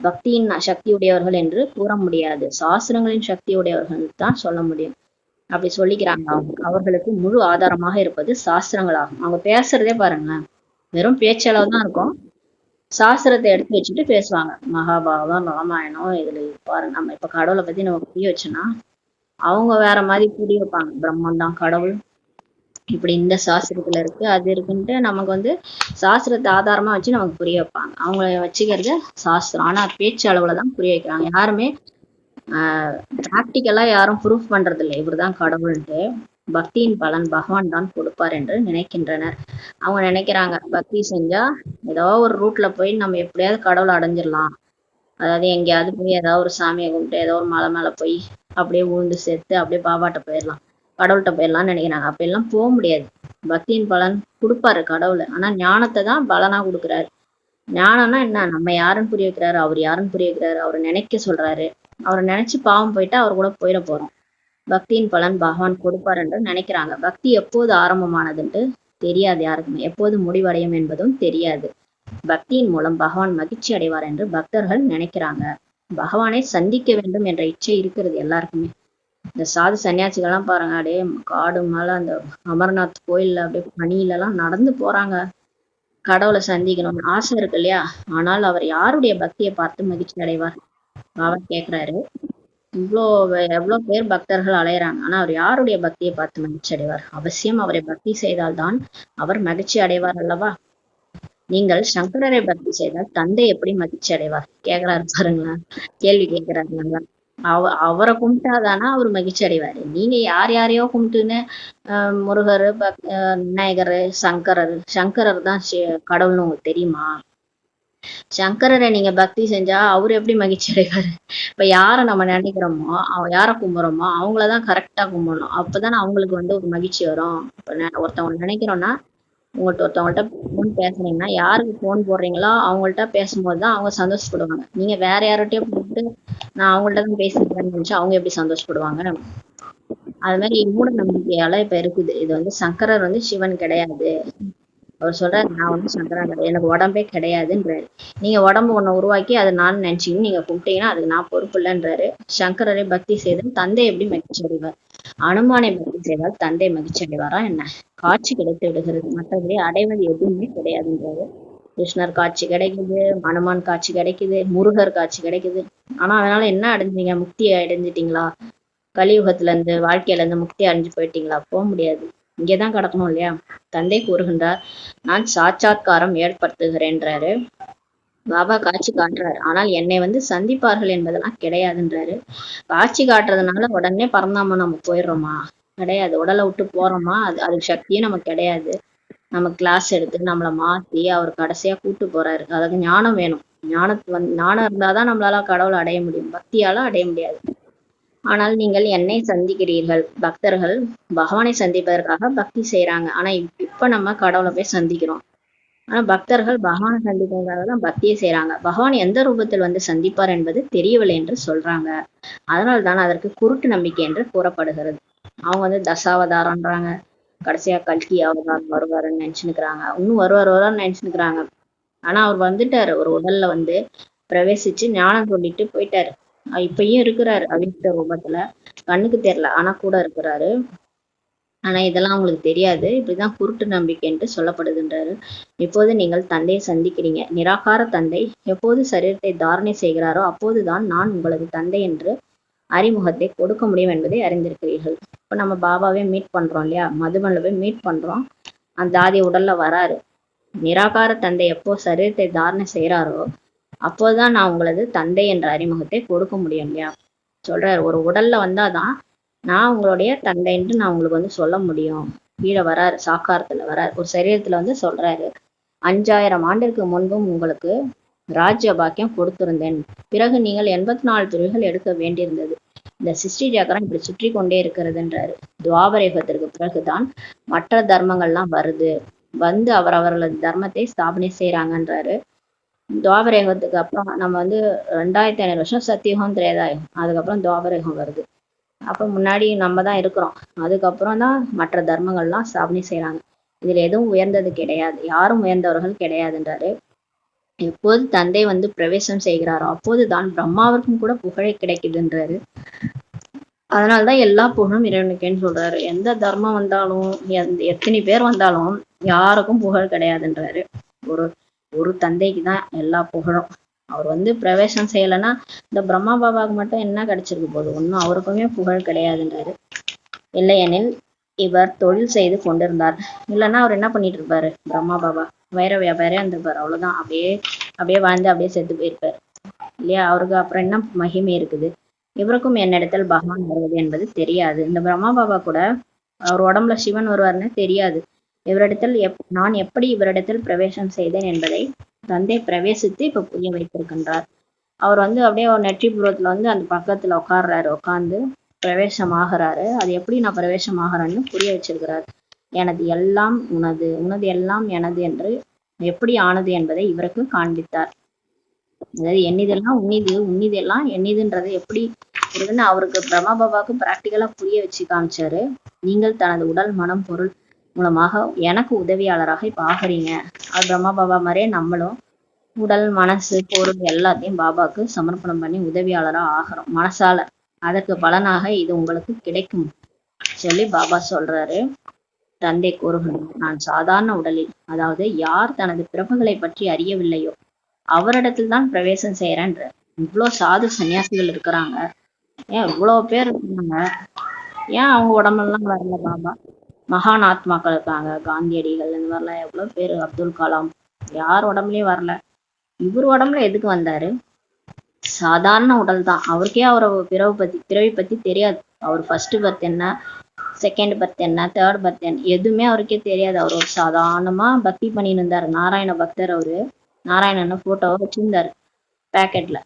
பக்தியின் சக்தி உடையவர்கள் என்று கூற முடியாது. சாஸ்திரங்களின் சக்தி உடையவர்கள் தான் சொல்ல முடியும். அப்படி சொல்லிக்கிறாங்க. அவர்களுக்கு முழு ஆதாரமாக இருப்பது சாஸ்திரங்கள் ஆகும். அவங்க பேசுறதே பாருங்களேன், வெறும் பேச்சளவு தான் இருக்கும். சாஸ்திரத்தை எடுத்து வச்சுட்டு பேசுவாங்க. மகாபாரதம், ராமாயணம், இதுல பாருங்க. நம்ம இப்ப கடவுளை பத்தி நம்ம புரிய வச்சோன்னா அவங்க வேற மாதிரி புரிய வைப்பாங்க. பிரம்மன் தான் கடவுள், இப்படி இந்த சாஸ்திரத்துல இருக்கு அது இருக்குன்ட்டு நமக்கு சாஸ்திரத்தை ஆதாரமா வச்சு நமக்கு புரிய வைப்பாங்க. அவங்க வச்சுக்கிறது சாஸ்திரம். ஆனா பேச்சு அளவுலதான் புரிய வைக்கிறாங்க. யாருமே பிராக்டிக்கலா யாரும் ப்ரூஃப் பண்றது இல்லை இவருதான் கடவுள்ன்ட்டு. பக்தியின் பலன் பகவான் தான் கொடுப்பார் என்று நினைக்கின்றனர். அவங்க நினைக்கிறாங்க பக்தி செஞ்சா ஏதோ ஒரு ரூட்ல போய் நம்ம எப்படியாவது கடவுளை அடைஞ்சிடலாம். அதாவது எங்கேயாவது போய் ஏதாவது ஒரு சாமியை கும்பிட்டு ஏதோ ஒரு மலை மேல போய் அப்படியே உழுந்து சேர்த்து அப்படியே பாபாட்ட போயிடலாம், கடவுள்கிட்ட போயிடலாம்னு நினைக்கிறாங்க. அப்ப எல்லாம் போக முடியாது. பக்தியின் பலன் கொடுப்பாரு கடவுள். ஆனா ஞானத்தை தான் பலனா கொடுக்குறாரு. ஞானம்னா என்ன? நம்ம யாருன்னு புரிய வைக்கிறாரு, அவர் யாருன்னு புரிய வைக்கிறாரு, அவரை நினைக்க சொல்றாரு. அவரை நினைச்சு பாவம் போயிட்டா அவர் கூட போயிட போறோம். பக்தியின் பலன் பகவான் கொடுப்பார் என்று நினைக்கிறாங்க. பக்தி எப்போது ஆரம்பமானதுன்ட்டு தெரியாது யாருக்குமே. எப்போது முடிவடையும் என்பதும் தெரியாது. பக்தியின் மூலம் பகவான் மகிழ்ச்சி அடைவார் என்று பக்தர்கள் நினைக்கிறாங்க. பகவானை சந்திக்க வேண்டும் என்ற இச்சை இருக்கிறது எல்லாருக்குமே. இந்த சாது சன்னியாசிகள்லாம் பாருங்க, அப்படியே காடு மேல அந்த அமர்நாத் கோயில்ல அப்படியே பனியில எல்லாம் நடந்து போறாங்க. கடவுளை சந்திக்கணும்னு ஆசை இருக்கு இல்லையா? ஆனால் அவர் யாருடைய பக்தியை பார்த்து மகிழ்ச்சி அடைவார்? பாபா கேக்குறாரு. எவ்வளவு பேர் பக்தர்கள் அலையறாங்க, ஆனா அவர் யாருடைய பக்தியை பார்த்து மகிழ்ச்சி அடைவார்? அவசியம் அவரை பக்தி செய்தால்தான் அவர் மகிழ்ச்சி அடைவார் அல்லவா? நீங்கள் சங்கரரை பக்தி செய்தால் தந்தை எப்படி மகிழ்ச்சி அடைவார்? கேக்குறாரு பாருங்களேன், கேள்வி கேட்கிறாரு. அவரை கும்பிட்டாதானா அவர் மகிழ்ச்சி அடைவாரு? நீங்க யாரையோ கும்பிட்டுன்னு முருகர், விநாயகர், சங்கரர் தான் கடவுள்னு உங்களுக்கு தெரியுமா? சங்கரரை நீங்க பக்தி செஞ்சா அவரு எப்படி மகிழ்ச்சி அடைவாரு? இப்ப யார நம்ம நினைக்கிறோமோ, யார கும்பிடுறோமோ அவங்களதான் கரெக்டா கும்பிடணும். அப்பதான் அவங்களுக்கு ஒரு மகிழ்ச்சி வரும். இப்ப ஒருத்தவங்க நினைக்கிறோம்னா, ஒருத்தவங்கள்ட்ட போன் பேசுறீங்கன்னா யாருக்கு போன் போடுறீங்களோ அவங்கள்ட்ட பேசும்போதுதான் அவங்க சந்தோஷப்படுவாங்க. நீங்க வேற யார்கிட்டயும் போட்டு நான் அவங்கள்ட்ட தான் பேசிக்கிறேன்னு நினைச்சா அவங்க எப்படி சந்தோஷப்படுவாங்க? அது மாதிரி மூட நம்பிக்கையால இப்ப இருக்குது. இது சங்கரர் சிவன் கிடையாது. அவர் சொல்றாரு, நான் சங்கரன் கிடையாது, எனக்கு உடம்பே கிடையாதுன்றாரு. நீங்க உடம்பு ஒண்ணு உருவாக்கி அதை நான் நினைச்சீங்கன்னு நீங்க கும்பிட்டீங்கன்னா அதுக்கு நான் பொறுப்பு இல்லைன்றாரு. சங்கரரை பக்தி செய்தால் தந்தை எப்படி மகிழ்ச்சி அடைவார்? அனுமானை பக்தி செய்தால் தந்தை மகிழ்ச்சி அடைவாரா என்ன? காட்சி கிடைத்து விடுகிறது, மற்றபடி அடைவது எதுவுமே கிடையாதுன்றாரு. கிருஷ்ணர் காட்சி கிடைக்குது, அனுமான் காட்சி கிடைக்குது, முருகர் காட்சி கிடைக்குது. ஆனா அதனால என்ன அடைஞ்சீங்க? முக்தியை அடைஞ்சிட்டீங்களா? கலியுகத்துல இருந்து வாழ்க்கையில இருந்து முக்தி அடைஞ்சு போயிட்டீங்களா? போக முடியாது, இங்கேதான் கிடக்கணும் இல்லையா? தந்தை கூறுகின்றார், நான் சாட்சாத்காரம் ஏற்படுத்துகிறேன்றாரு. பாபா காட்சி காட்டுறாரு, ஆனால் என்னை சந்திப்பார்கள் என்பதெல்லாம் கிடையாதுன்றாரு. காட்சி காட்டுறதுனால உடனே பரந்தாம நம்ம போயிடுறோமா? கிடையாது. உடலை விட்டு போறோமா? அதுக்கு சக்தியும் நமக்கு கிடையாது. நம்ம கிளாஸ் எடுத்து நம்மளை மாத்தி அவர் கடைசியா கூட்டு போறாரு. அதுக்கு ஞானம் வேணும். ஞானம் இருந்தாதான் நம்மளால கடவுளை அடைய முடியும், பக்தியால அடைய முடியாது. ஆனால் நீங்கள் என்னை சந்திக்கிறீர்கள். பக்தர்கள் பகவானை சந்திப்பதற்காக பக்தி செய்யறாங்க. ஆனா இப்ப நம்ம கடவுளை போய் சந்திக்கிறோம். ஆனா பக்தர்கள் பகவானை சந்திப்பதற்காக தான் பக்தியை செய்யறாங்க. பகவான் எந்த ரூபத்தில் சந்திப்பார் என்பது தெரியவில்லை என்று சொல்றாங்க. அதனால்தான் அதற்கு குருட்டு நம்பிக்கை என்று கூறப்படுகிறது. அவங்க தசாவதாரம்ன்றாங்க, கடைசியா கல்கி அவதாரம் வருவாருன்னு நினைச்சுக்கிறாங்க. இன்னும் வருவாருன்னு நினைச்சுக்கிறாங்க. ஆனா அவர் வந்துட்டாரு, ஒரு உடல்ல பிரவேசிச்சு ஞானம் சொல்லிட்டு போயிட்டாரு. இப்பயும் இருக்கிறாரு அவித்த ரூபத்துல, கண்ணுக்கு தெரியல ஆனா கூட இருக்கிறாரு. ஆனா இதெல்லாம் அவங்களுக்கு தெரியாது. இப்படிதான் குருட்டு நம்பிக்கை என்று சொல்லப்படுகின்றாரு. இப்போது நீங்கள் தந்தையை சந்திக்கிறீங்க. நிராகார தந்தை எப்போது சரீரத்தை தாரணை செய்கிறாரோ அப்போதுதான் நான் உங்களது தந்தை என்று அறிமுகத்தை கொடுக்க முடியும் என்பதை அறிந்திருக்கிறீர்கள். இப்ப நம்ம பாபாவே மீட் பண்றோம் இல்லையா? மதுபன்ல போய் மீட் பண்றோம். அந்த ஆதி உடல்ல வராரு. நிராகார தந்தை எப்போ சரீரத்தை தாரணை செய்யறாரோ அப்போதான் நான் உங்களது தந்தை என்ற அறிமுகத்தை கொடுக்க முடியும் இல்லையா? சொல்றாரு, ஒரு உடல்ல வந்தாதான் நான் உங்களுடைய தந்தை என்று நான் உங்களுக்கு சொல்ல முடியும். கீழே வராரு, சாக்காரத்துல வராரு, ஒரு சரீரத்துல சொல்றாரு, 5000 ஆண்டிற்கு முன்பும் உங்களுக்கு ராஜ்ய பாக்கியம் கொடுத்திருந்தேன். பிறகு நீங்கள் 84 பிரிவுகள் எடுக்க வேண்டியிருந்தது. இந்த சிருஷ்டி சக்கரம் இப்படி சுற்றி கொண்டே இருக்கிறதுன்றாரு. துவாபர யுகத்திற்கு பிறகுதான் மற்ற தர்மங்கள்லாம் வருது. அவரவர்களது தர்மத்தை ஸ்தாபனை செய்யறாங்கன்றாரு. துவாபர யுகத்துக்கு அப்புறம் நம்ம 2500 வருஷம் சத்தியுகம், திரேதாயுகம், அதுக்கப்புறம் துவாபர யுகம் வருது. அப்ப முன்னாடி நம்ம தான் இருக்கிறோம். அதுக்கப்புறம் தான் மற்ற தர்மங்கள்லாம் ஸ்தாபனை செய்யறாங்க. இதுல எதுவும் உயர்ந்தது கிடையாது, யாரும் உயர்ந்தவர்கள் கிடையாதுன்றாரு. எப்போது தந்தை பிரவேசம் செய்கிறாரோ அப்போதுதான் பிரம்மாவிற்கும் கூட புகழை கிடைக்குதுன்றாரு. அதனால்தான் எல்லா புகழும் இறைவனுக்கேன்னு சொல்றாரு. எந்த தர்மம் வந்தாலும் எத்தனை பேர் வந்தாலும் யாருக்கும் புகழ் கிடையாதுன்றாரு. ஒரு தந்தைக்கு தான் எல்லா புகழும். அவர் பிரவேசம் செய்யலைன்னா இந்த பிரம்மா பாபாவுக்கு மட்டும் என்ன கிடைச்சிருக்கு போது? ஒன்னும் அவருக்குமே புகழ் கிடையாதுன்றாரு. இல்லையெனில் இவர் தொழில் செய்து கொண்டிருந்தார். இல்லைன்னா அவர் என்ன பண்ணிட்டு இருப்பாரு? பிரம்மா பாபா வைர வியாபாரியா இருந்திருப்பாரு, அவ்வளவுதான். அப்படியே வாழ்ந்து அப்படியே செத்து போயிருப்பாரு இல்லையா? அவருக்கு அப்புறம் என்ன மகிமை இருக்குது? இவருக்கும் என்னிடத்தில் பகவான் வருவது என்பது தெரியாது. இந்த பிரம்மா பாபா கூட அவர் உடம்புல சிவன் வருவாருன்னு தெரியாது. இவரிடத்தில் நான் எப்படி இவரிடத்தில் பிரவேசம் செய்தேன் என்பதை தந்தை பிரவேசித்து இப்ப புரிய வைத்திருக்கின்றார். அவர் அப்படியே ஒரு நெற்றிபுரத்துல அந்த பக்கத்துல உட்கார்ந்து பிரவேசமாகிறாரு. அது எப்படி நான் பிரவேசமாகிறேன்னு புரிய வச்சிருக்கிறார். எனது எல்லாம் உனது, உனது எல்லாம் எனது என்று எப்படி ஆனது என்பதை இவருக்கு காண்பித்தார். அதாவது என்னிதெல்லாம் உன்னிது, உன்னிதெல்லாம் என்னிதுன்றது எப்படி இருக்குன்னு அவருக்கு பிரம்மா பாபாவுக்கு பிராக்டிக்கலா புரிய வச்சு காமிச்சாரு. நீங்கள் தனது உடல், மனம், பொருள் மூலமாக எனக்கு உதவியாளராக இப்ப ஆகிறீங்க. அது பிரம்மா பாபா மாதிரியே நம்மளும் உடல் மனசு பொருள் எல்லாத்தையும் பாபாவுக்கு சமர்ப்பணம் பண்ணி உதவியாளரா ஆகிறோம் மனசால. அதற்கு பலனாக இது உங்களுக்கு கிடைக்கும் சொல்லி பாபா சொல்றாரு. தந்தை கூறுகிறார், நான் சாதாரண உடலில், அதாவது யார் தனது பிறப்புகளை பற்றி அறியவில்லையோ அவரிடத்தில் தான் பிரவேசம் செய்யறேன்ற. இவ்வளோ சாது சன்னியாசிகள் இருக்கிறாங்க, ஏன் இவ்வளவு பேர் இருக்காங்க, ஏன் அவங்க உடம்பெல்லாம் வரல பாபா? மகான் ஆத்மாக்கள் இருக்காங்க, காந்தியடிகள், இந்த மாதிரிலாம் எவ்வளவு பேர், அப்துல் கலாம், யார் உடம்புலயும் வரல. இவர் உடம்புல எதுக்கு வந்தாரு? சாதாரண உடல் தான். அவருக்கே அவரை பிறவி பத்தி தெரியாது. அவர் ஃபர்ஸ்ட் பர்த் என்ன, செகண்ட் பர்த் என்ன, தேர்ட் பர்த் என்ன, எதுவுமே அவருக்கே தெரியாது. அவர் ஒரு சாதாரணமா பக்தி பண்ணிட்டு இருந்தாரு. நாராயண பக்தர் அவரு. நாராயணன் போட்டோவை வச்சிருந்தாரு பேக்கெட்ல.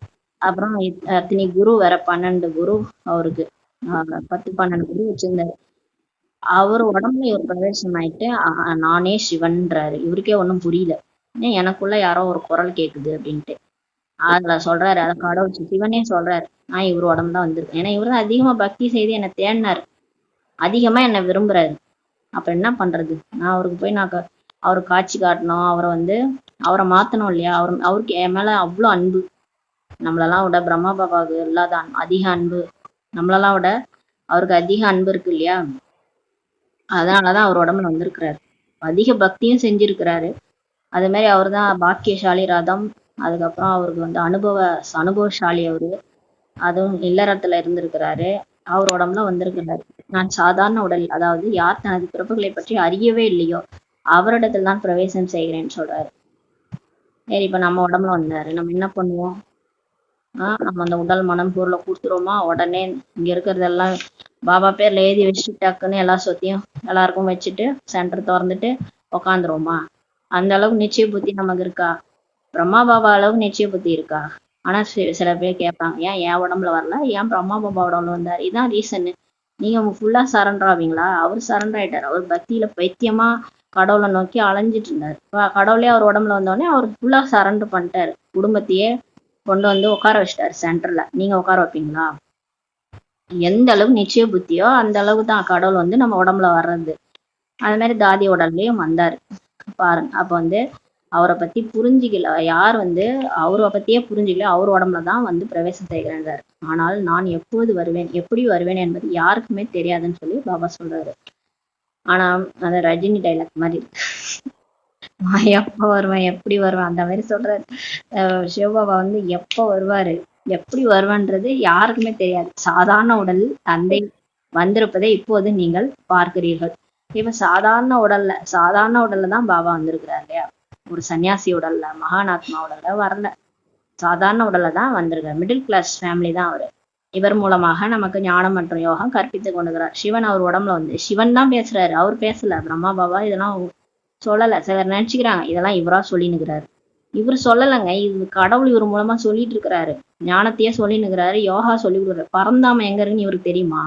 அப்புறம் அத்தனை குரு வேற, 12 குரு அவருக்கு, 10-12 குரு வச்சிருந்தாரு. அவர் உடம்புல இவர் பிரவேசம் ஆயிட்டு நானே சிவன்றாரு. இவருக்கே ஒண்ணும் புரியல, எனக்குள்ள யாரோ ஒரு குரல் கேக்குது அப்படின்ட்டு. அதுல சொல்றாரு, அதை கடவுள் சிவனே சொல்றாரு, நான் இவர் உடம்பு தான் வந்திருக்கேன். ஏன்னா இவரு தான் அதிகமா பக்தி செய்து என்னை தேடினாரு, அதிகமா என்னை விரும்புறாரு. அப்ப என்ன பண்றது? நான் அவருக்கு போய் அவருக்கு காட்சி காட்டணும், அவரை மாத்தணும் இல்லையா? அவருக்கு என் மேல அவ்வளவு அன்பு. நம்மளெல்லாம் விட பிரம்மா பாபாவுக்கு இல்லாத அதிக அன்பு, நம்மளெல்லாம் விட அவருக்கு அதிக அன்பு இருக்கு இல்லையா? அதனாலதான் அவர் உடம்புல வந்திருக்கிறாரு. அதிக பக்தியும் செஞ்சிருக்கிறாரு. அது மாதிரி அவர் தான் பாக்கியசாலி ரதம். அதுக்கப்புறம் அவருக்கு அனுபவசாலி அவரு. அதுவும் இல்லறத்துல இருந்திருக்கிறாரு. அவர் உடம்புல வந்திருக்கிறாரு. நான் சாதாரண உடல், அதாவது யார் தனது பிறப்புகளை பற்றி அறியவே இல்லையோ அவரிடத்தில் தான் பிரவேசம் செய்கிறேன்னு சொல்றாரு. சரி, இப்ப நம்ம உடம்புல வந்தாரு, நம்ம என்ன பண்ணுவோம்? நம்ம அந்த உடல் மனம் பொருளை கொடுத்துருவோமா? உடனே இங்க இருக்கிறதெல்லாம் பாபா பேர்ல எழுதி வச்சுட்டு டக்குன்னு எல்லா சொத்தையும் எல்லாருக்கும் வச்சுட்டு சென்டர் திறந்துட்டு உக்காந்துருவோமா? அந்த அளவுக்கு நிச்சய புத்தி நமக்கு இருக்கா? பிரம்மா பாபா அளவுக்கு நிச்சய புத்தி இருக்கா? ஆனா சில பேர் கேட்பாங்க, ஏன் என் உடம்புல வரல, ஏன் பிரம்மா பாபா உடம்புல வந்தாரு? இதான் ரீசன். நீங்க ஃபுல்லா சரண்டர் ஆவீங்களா? அவர் சரண்டர் ஆயிட்டாரு. அவர் பக்தியில பைத்தியமா கடவுளை நோக்கி அலைஞ்சிட்டு இருந்தாரு. கடவுளே அவர் உடம்புல வந்தோடனே அவர் ஃபுல்லா சரண்டர் பண்ணிட்டாரு. குடும்பத்தையே கொண்டு வந்து உட்கார வச்சிட்டாரு சென்டர்ல. நீங்க உட்கார வைப்பீங்களா? எந்த அளவுக்கு நிச்சய புத்தியோ அந்த அளவுக்கு தான் கடவுள் நம்ம உடம்புல வர்றது. அது மாதிரி தாதி உடம்புலயும் வந்தாரு பாருங்க. அப்ப அவரை பத்தி புரிஞ்சுக்கல யார், அவரை பத்தியே புரிஞ்சுக்கல, அவர் உடம்புல தான் பிரவேசம் செய்கிறார். ஆனால் நான் எப்போது வருவேன், எப்படி வருவேன் என்பது யாருக்குமே தெரியாதுன்னு சொல்லி பாபா சொல்றாரு. ஆனா அந்த ரஜினி டைலாக் மாதிரி இருக்கு, நான் எப்ப வருவேன், எப்படி வருவேன், அந்த மாதிரி சொல்றாரு. சிவபாபா எப்ப வருவாரு, எப்படி வருவான்றது யாருக்குமே தெரியாது. சாதாரண உடல் தந்தை வந்திருப்பதை இப்போது நீங்கள் பார்க்கிறீர்கள். இப்ப சாதாரண உடல்ல தான் பாபா வந்திருக்கிறார் இல்லையா? ஒரு சன்னியாசி உடல்ல, மகானாத்மா உடல்ல வரல, சாதாரண உடல்ல தான் வந்திருக்காரு. மிடில் கிளாஸ் ஃபேமிலி தான் அவரு. இவர் மூலமாக நமக்கு ஞானம் மற்றும் யோகம் கற்பித்து கொண்டுகிறார். சிவன் அவர் உடம்புல சிவன் தான் பேசுறாரு, அவர் பேசல. பிரம்மா பாபா இதெல்லாம் சொல்லல. சிலர் நினைச்சுக்கிறாங்க இதெல்லாம் இவரா சொல்லினுக்கிறாரு. இவர் சொல்லலைங்க, இது கடவுள் இவர் மூலமா சொல்லிட்டு இருக்கிறாரு. ஞானத்தையே சொல்லினுக்கிறாரு, யோகா சொல்லி கொடுக்குறாரு. பரந்தாம எங்க இருக்குன்னு இவருக்கு தெரியுமா?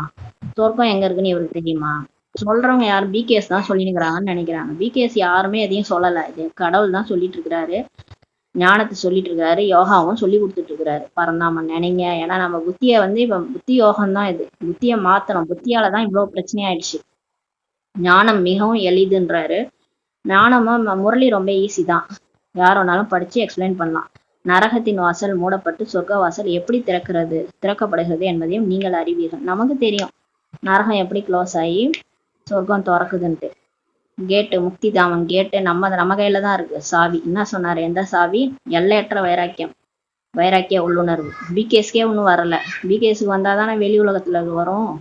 சொர்க்கம் எங்க இருக்குன்னு இவருக்கு தெரியுமா? சொல்றவங்க யாரும் பிகேஎஸ் தான் சொல்லினுக்கிறாங்கன்னு நினைக்கிறாங்க. பிகேஎஸ் யாருமே எதையும் சொல்லல, இது கடவுள் தான் சொல்லிட்டு இருக்கிறாரு. ஞானத்தை சொல்லிட்டு இருக்காரு, யோகாவும் சொல்லி கொடுத்துட்டு இருக்கிறாரு. பரந்தாமன் நினைங்க. ஏன்னா நம்ம புத்திய இப்ப புத்தி யோகம் தான், இது புத்திய மாத்தணும். புத்தியாலதான் இவ்வளவு பிரச்சனையாயிடுச்சு. ஞானம் மிகவும் எளிதுன்றாரு. ஞானமும் முரளி ரொம்ப ஈஸி தான், யார் வேணாலும் படிச்சு எக்ஸ்பிளைன் பண்ணலாம். நரகத்தின் வாசல் மூடப்பட்டு சொர்க்க வாசல் எப்படி திறக்கப்படுகிறது என்பதையும் நீங்கள் அறிவீர்கள். நமக்கு தெரியும் நரகம் எப்படி க்ளோஸ் ஆகி சொர்க்கம் திறக்குதுன்ட்டு. கேட்டு, முக்தி தாமன் கேட்டு நம்ம கையில தான் இருக்கு சாவி. என்ன சொன்னாரு? எந்த சாவி? எல்லையற்ற வைராக்கிய உள்ளுணர்வு. பிகேஸ்கே ஒன்றும் வரல. பிகேஸுக்கு வந்தாதானே வெளி உலகத்துல வரும்.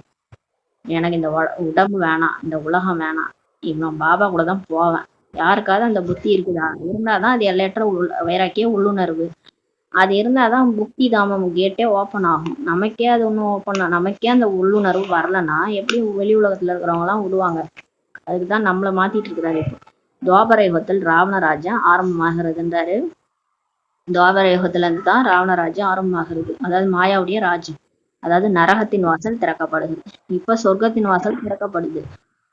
எனக்கு இந்த உடம்பு வேணாம், இந்த உலகம் வேணாம், இவன் பாபா கூட தான் போவேன். யாருக்காவது அந்த புத்தி இருக்குதா? இருந்தாதான் அது எல்லையற்ற வைராக்கிய உள்ளுணர்வு. அது இருந்தாதான் முக்தி தாமம் கேட்டே ஓப்பன் ஆகும். நமக்கே அது ஒன்றும் ஓப்பன், நமக்கே அந்த உள்ளுணர்வு வரலன்னா எப்படி வெளி உலகத்துல இருக்கிறவங்க எல்லாம் விடுவாங்க? அதுக்குதான் நம்மளை மாத்திட்டு இருக்கிறாரு. இப்போ துவாபர யுகத்தில் ராவண ராஜ்யம் ஆரம்பமாகிறதுன்றாரு. துவாபர யுகத்துல இருந்து தான் ராவண ராஜ்யம் ஆரம்பமாகிறது. அதாவது மாயாவுடைய ராஜ்யம். அதாவது நரகத்தின் வாசல் திறக்கப்படுகிறது. இப்ப சொர்க்கத்தின் வாசல் திறக்கப்படுது.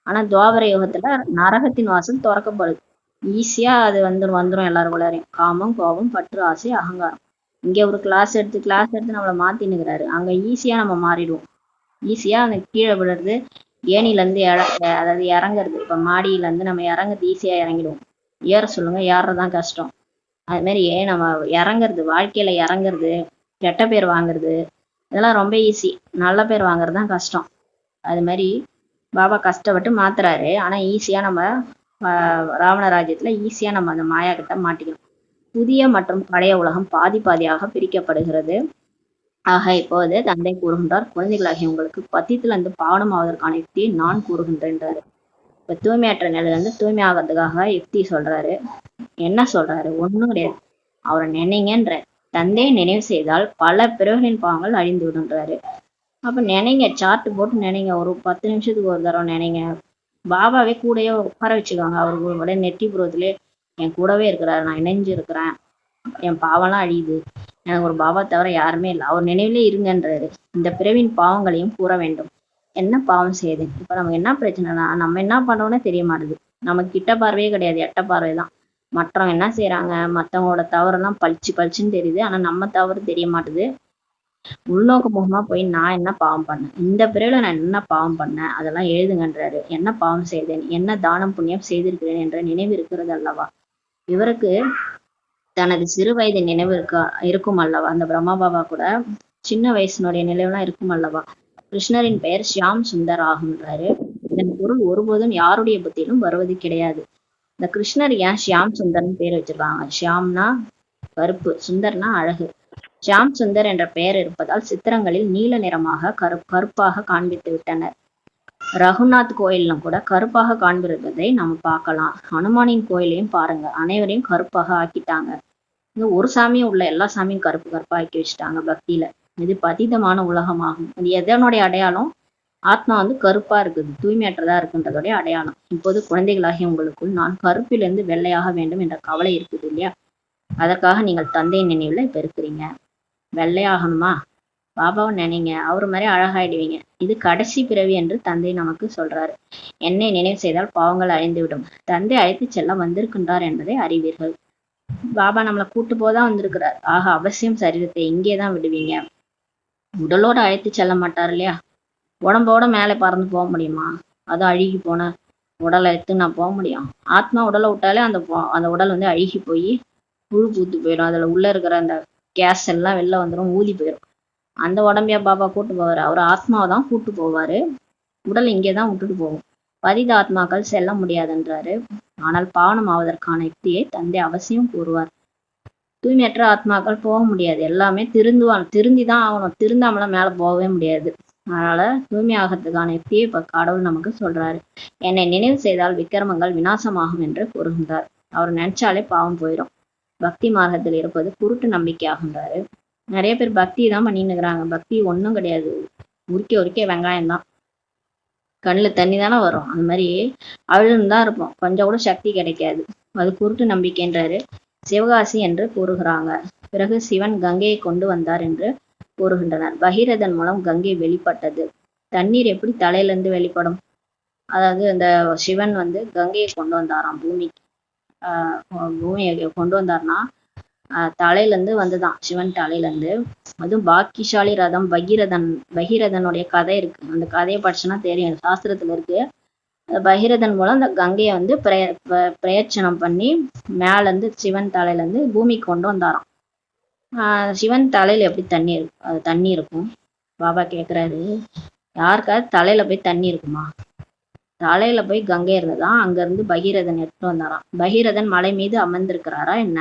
ஆனா துவாபர யுகத்துல நரகத்தின் வாசல் திறக்கப்படுது. ஈஸியா அது வந்துரும் எல்லாருக்குள்ளாரையும். காமம், கோபம், பற்று, ஆசை, அகங்காரம். இங்க ஒரு கிளாஸ் எடுத்து நம்மளை மாத்தினுக்கிறாரு. அங்க ஈஸியா நம்ம மாறிடுவோம். ஈஸியா அந்த கீழே விழுறது, ஏணில இருந்து அதாவது இறங்குறது. இப்ப மாடியில இருந்து நம்ம இறங்குறது ஈஸியா இறங்கிடுவோம். ஏற சொல்லுங்க, ஏறதான் கஷ்டம். அது மாதிரி நம்ம இறங்குறது, வாழ்க்கையில இறங்குறது, கெட்ட பேர் வாங்குறது, இதெல்லாம் ரொம்ப ஈஸி. நல்ல பேர் வாங்குறது தான் கஷ்டம். அது மாதிரி பாபா கஷ்டப்பட்டு மாத்துறாரு. ஆனா ஈஸியா நம்ம ராவண ராஜ்யத்துல ஈஸியா நம்ம அந்த மாயா கிட்ட மாட்டிக்கணும். புதிய மற்றும் பழைய உலகம் பாதி பாதியாக பிரிக்கப்படுகிறது. ஆக இப்போது தந்தை கூறுகின்றார், குழந்தைகளாகிய உங்களுக்கு பத்தியத்திலிருந்து பாவனம் ஆவதற்கான யுக்தியை நான் கூறுகின்றேன்றாரு. இப்ப தூய்மையற்ற நிலையிலிருந்து தூய்மை ஆகிறதுக்காக யுக்தி சொல்றாரு. என்ன சொல்றாரு? ஒண்ணும் கிடையாது. அவரை நினைங்கன்ற. தந்தையை நினைவு செய்தால் பல பிறவிகளின் பாவங்கள் அழிந்து விடுன்றாரு. அப்ப நினைங்க, சார்ட் போட்டு நினைங்க. ஒரு 10 நிமிஷத்துக்கு ஒரு தடவை நினைங்க. பாபாவே கூடயே உட்கார வச்சுக்காங்க. அவர்களுடைய நெட்டி புறத்திலே என் கூடவே இருக்கிறாரு, நான் இணைஞ்சு இருக்கிறேன், என் பாவம்லாம் அழியுது, எனக்கு ஒரு பாபா தவிர யாருமே இல்லை, அவர் நினைவிலே இருங்கன்றாரு. இந்த பிறவின் பாவங்களையும் கூற வேண்டும். என்ன பாவம் செய்யுது? இப்ப நமக்கு என்ன பிரச்சனைனா, நம்ம என்ன பண்றோம்னே தெரிய மாட்டுது. நமக்கு கிட்ட பார்வையே கிடையாது, எட்ட பார்வை தான். மற்றவங்க என்ன செய்யறாங்க, மற்றவங்களோட தவறெல்லாம் பளிச்சு பளிச்சுன்னு தெரியுது. ஆனா நம்ம தவறு தெரிய மாட்டுது. உள்நோக்கு முகமா போய் நான் என்ன பாவம் பண்ணேன், இந்த பிறவில நான் என்ன பாவம் பண்ணேன், அதெல்லாம் எழுதுங்கன்றாரு. என்ன பாவம் செய்தேன், என்ன தானம் புண்ணியம் செய்திருக்கிறேன் என்ற நினைவு இருக்கிறது அல்லவா? இவருக்கு தனது சிறு வயது நினைவு இருக்கும் அல்லவா? அந்த பிரம்மா பாபா கூட சின்ன வயசுனுடைய நினைவுலாம் இருக்கும் அல்லவா? கிருஷ்ணரின் பெயர் ஷியாம் சுந்தர் ஆகுன்றாரு. இதன் பொருள் ஒருபோதும் யாருடைய புத்தியிலும் வருவது கிடையாது. இந்த கிருஷ்ணர் ஏன் ஷியாம் சுந்தர்னு பேர் வச்சிருக்காங்க? ஷியாம்னா கருப்பு, சுந்தர்னா அழகு. ஷியாம் சுந்தர் என்ற பெயர் இருப்பதால் சித்திரங்களில் நீல நிறமாக கருப்பாக காண்பித்து விட்டனர். ரகுநாத் கோயிலும் கூட கருப்பாக காண்பிருப்பதை நம்ம பார்க்கலாம். ஹனுமானின் கோயிலையும் பாருங்க, அனைவரையும் கருப்பாக ஆக்கிட்டாங்க. இங்க ஒரு சாமியும் உள்ள எல்லா சாமியும் கருப்பு கருப்பா ஆக்கி வச்சுட்டாங்க பக்தியில. இது பதீதமான உலகமாகும். இது எதனுடைய அடையாளம்? ஆத்மா கருப்பா இருக்குது, தூய்மையற்றதா இருக்குன்றதோடைய அடையாளம். இப்போது குழந்தைகளாகிய உங்களுக்குள் நான் கருப்பிலிருந்து வெள்ளையாக வேண்டும் என்ற கவலை இருக்குது இல்லையா? அதற்காக நீங்கள் தந்தையின் நினைவுல இப்ப இருக்கிறீங்க. வெள்ளையாகணுமா? பாபாவை நினைங்க, அவரு மாதிரி அழகாயிடுவீங்க. இது கடைசி பிறவி என்று தந்தை நமக்கு சொல்றாரு. என்னை நினைவு செய்தால் பாவங்கள் அழிந்துவிடும். தந்தை அழைத்து செல்ல வந்திருக்கின்றார் என்பதை அறிவீர்கள். பாபா நம்மளை கூட்டு போதான் வந்திருக்கிறார். ஆக அவசியம் சரீரத்தை இங்கேதான் விடுவீங்க. உடலோட அழைத்து செல்ல மாட்டார் இல்லையா? உடம்போட மேலே பறந்து போக முடியுமா? அது அழுகி போன உடலை எடுத்து நான் போக முடியும்? ஆத்மா உடலை விட்டாலே அந்த உடல் அழுகி போய் புழு பூத்து போயிடும். அதுல உள்ள இருக்கிற அந்த கேஸ் எல்லாம் வெளில வந்துடும், ஊதி போயிடும். அந்த உடம்பையா பாபா கூட்டு போவாரு? அவர் ஆத்மாவை தான் கூட்டு போவாரு. உடல் இங்கேதான் விட்டுட்டு போகும். பதித ஆத்மாக்கள் செல்ல முடியாதுன்றாரு. ஆனால் பாவனம் ஆவதற்கான யுக்தியை தந்தை அவசியம் கூறுவார். தூய்மையற்ற ஆத்மாக்கள் போக முடியாது. எல்லாமே திருந்திதான் ஆகணும். திருந்தாமலாம் மேல போகவே முடியாது. அதனால தூய்மை ஆகிறதுக்கான யுக்தியை இப்ப கடவுள் நமக்கு சொல்றாரு. என்னை நினைவு செய்தால் விக்கிரமங்கள் விநாசமாகும் என்று கூறுகின்றார். அவர் நினைச்சாலே பாவம் போயிடும். பக்தி மார்க்கத்தில் இருப்பது குருட்டு நம்பிக்கை ஆகின்றாரு. நிறைய பேர் பக்தி தான் பண்ணின்னு இருக்கிறாங்க. பக்தி ஒன்றும் கிடையாது. உரிக்க வெங்காயம் தான். கண்ணில் தண்ணி தானே வரும். அந்த மாதிரி அழுன்னு தான் இருப்போம். கொஞ்சம் கூட சக்தி கிடைக்காது. அது குருட்டு நம்பிக்கைன்றாரு. சிவகாசி என்று கூறுகிறாங்க. பிறகு சிவன் கங்கையை கொண்டு வந்தார் என்று கூறுகின்றனர். பகீரதன் மூலம் கங்கை வெளிப்பட்டது. தண்ணீர் எப்படி தலையிலிருந்து வெளிப்படும்? அதாவது அந்த சிவன் கங்கையை கொண்டு வந்தாராம் பூமிக்கு. பூமியை கொண்டு வந்தார்னா தலையிலேருந்து வந்துதான், சிவன் தலையிலேருந்து. அதுவும் பாக்கியசாலி ரதம் பகீரதனுடைய கதை இருக்கு. அந்த கதையை படிச்சுன்னா தெரியும், சாஸ்திரத்துல இருக்கு. பகீரதன் மூலம் அந்த கங்கையை பிரயச்சனம் பண்ணி மேலேருந்து சிவன் தலையிலேருந்து பூமிக்கு கொண்டு வந்தாராம். சிவன் தலையில எப்படி தண்ணி இருக்கும்? பாபா கேட்குறாரு, யாருக்காவது தலையில போய் தண்ணி இருக்குமா? தலையில போய் கங்கை இருந்ததான் அங்கிருந்து பகீரதன் எடுத்துட்டு வந்தாராம். பகீரதன் மலை மீது அமர்ந்திருக்கிறாரா என்ன?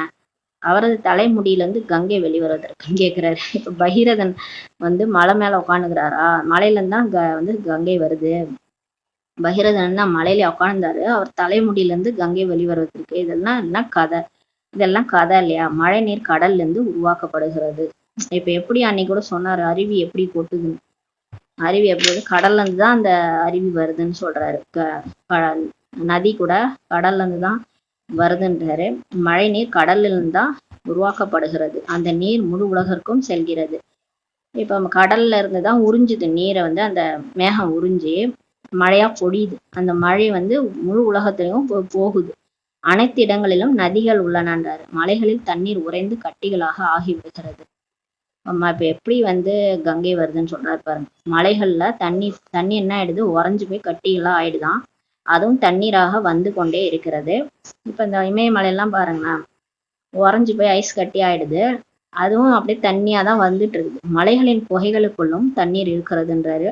அவரது தலைமுடியிலிருந்து கங்கை வெளிவருவதற்கு கேட்கிறாரு. இப்ப பகீரதன் மலை மேல உட்காந்துக்கிறாரா? மலையில தான் கங்கை வருது. பகீரதன் தான் மலையில உட்கார்ந்தாரு, அவர் தலைமுடியிலிருந்து கங்கை வெளிவருவதற்கு. இதெல்லாம் என்ன கதை? இதெல்லாம் கதை இல்லையா? மழை நீர் கடல்ல இருந்து உருவாக்கப்படுகிறது. இப்ப எப்படி அன்னைக்கு கூட சொன்னாரு, அருவி எப்படி கொட்டுதுன்னு. அருவி எப்படி கடல்ல இருந்து தான் அந்த அருவி வருதுன்னு சொல்றாரு. நதி கூட கடல்ல இருந்து தான் வருதுன்றாரு. மழை நீர் கடல்ல இருந்து தான் உருவாக்கப்படுகிறது. அந்த நீர் முழு உலகிற்கும் செல்கிறது. இப்ப கடல்ல இருந்து தான் உறிஞ்சுது நீரை, அந்த மேகம் உறிஞ்சி மழையா பொழியுது. அந்த மழை முழு உலகத்திலையும் போகுது. அனைத்து இடங்களிலும் நதிகள் உள்ளனன்றாரு. மலைகளில் தண்ணீர் உறைந்து கட்டிகளாக ஆகிவிடுகிறது. இப்ப எப்படி கங்கை வருதுன்னு சொல்றாரு பாருங்க. மலைகள்ல தண்ணி என்ன ஆயிடுது, உறைஞ்சு போய் கட்டிகளா ஆயிடுதான். அதுவும் தண்ணீராக வந்து கொண்டே இருக்கிறது. இப்ப இந்த இமயமலையெல்லாம் பாருங்களேன், உறைஞ்சு போய் ஐஸ் கட்டி ஆயிடுது. அதுவும் அப்படியே தண்ணியா தான் வந்துட்டு இருக்குது. மலைகளின் குகைகளுக்குள்ளும் தண்ணீர் இருக்கிறதுன்றாரு.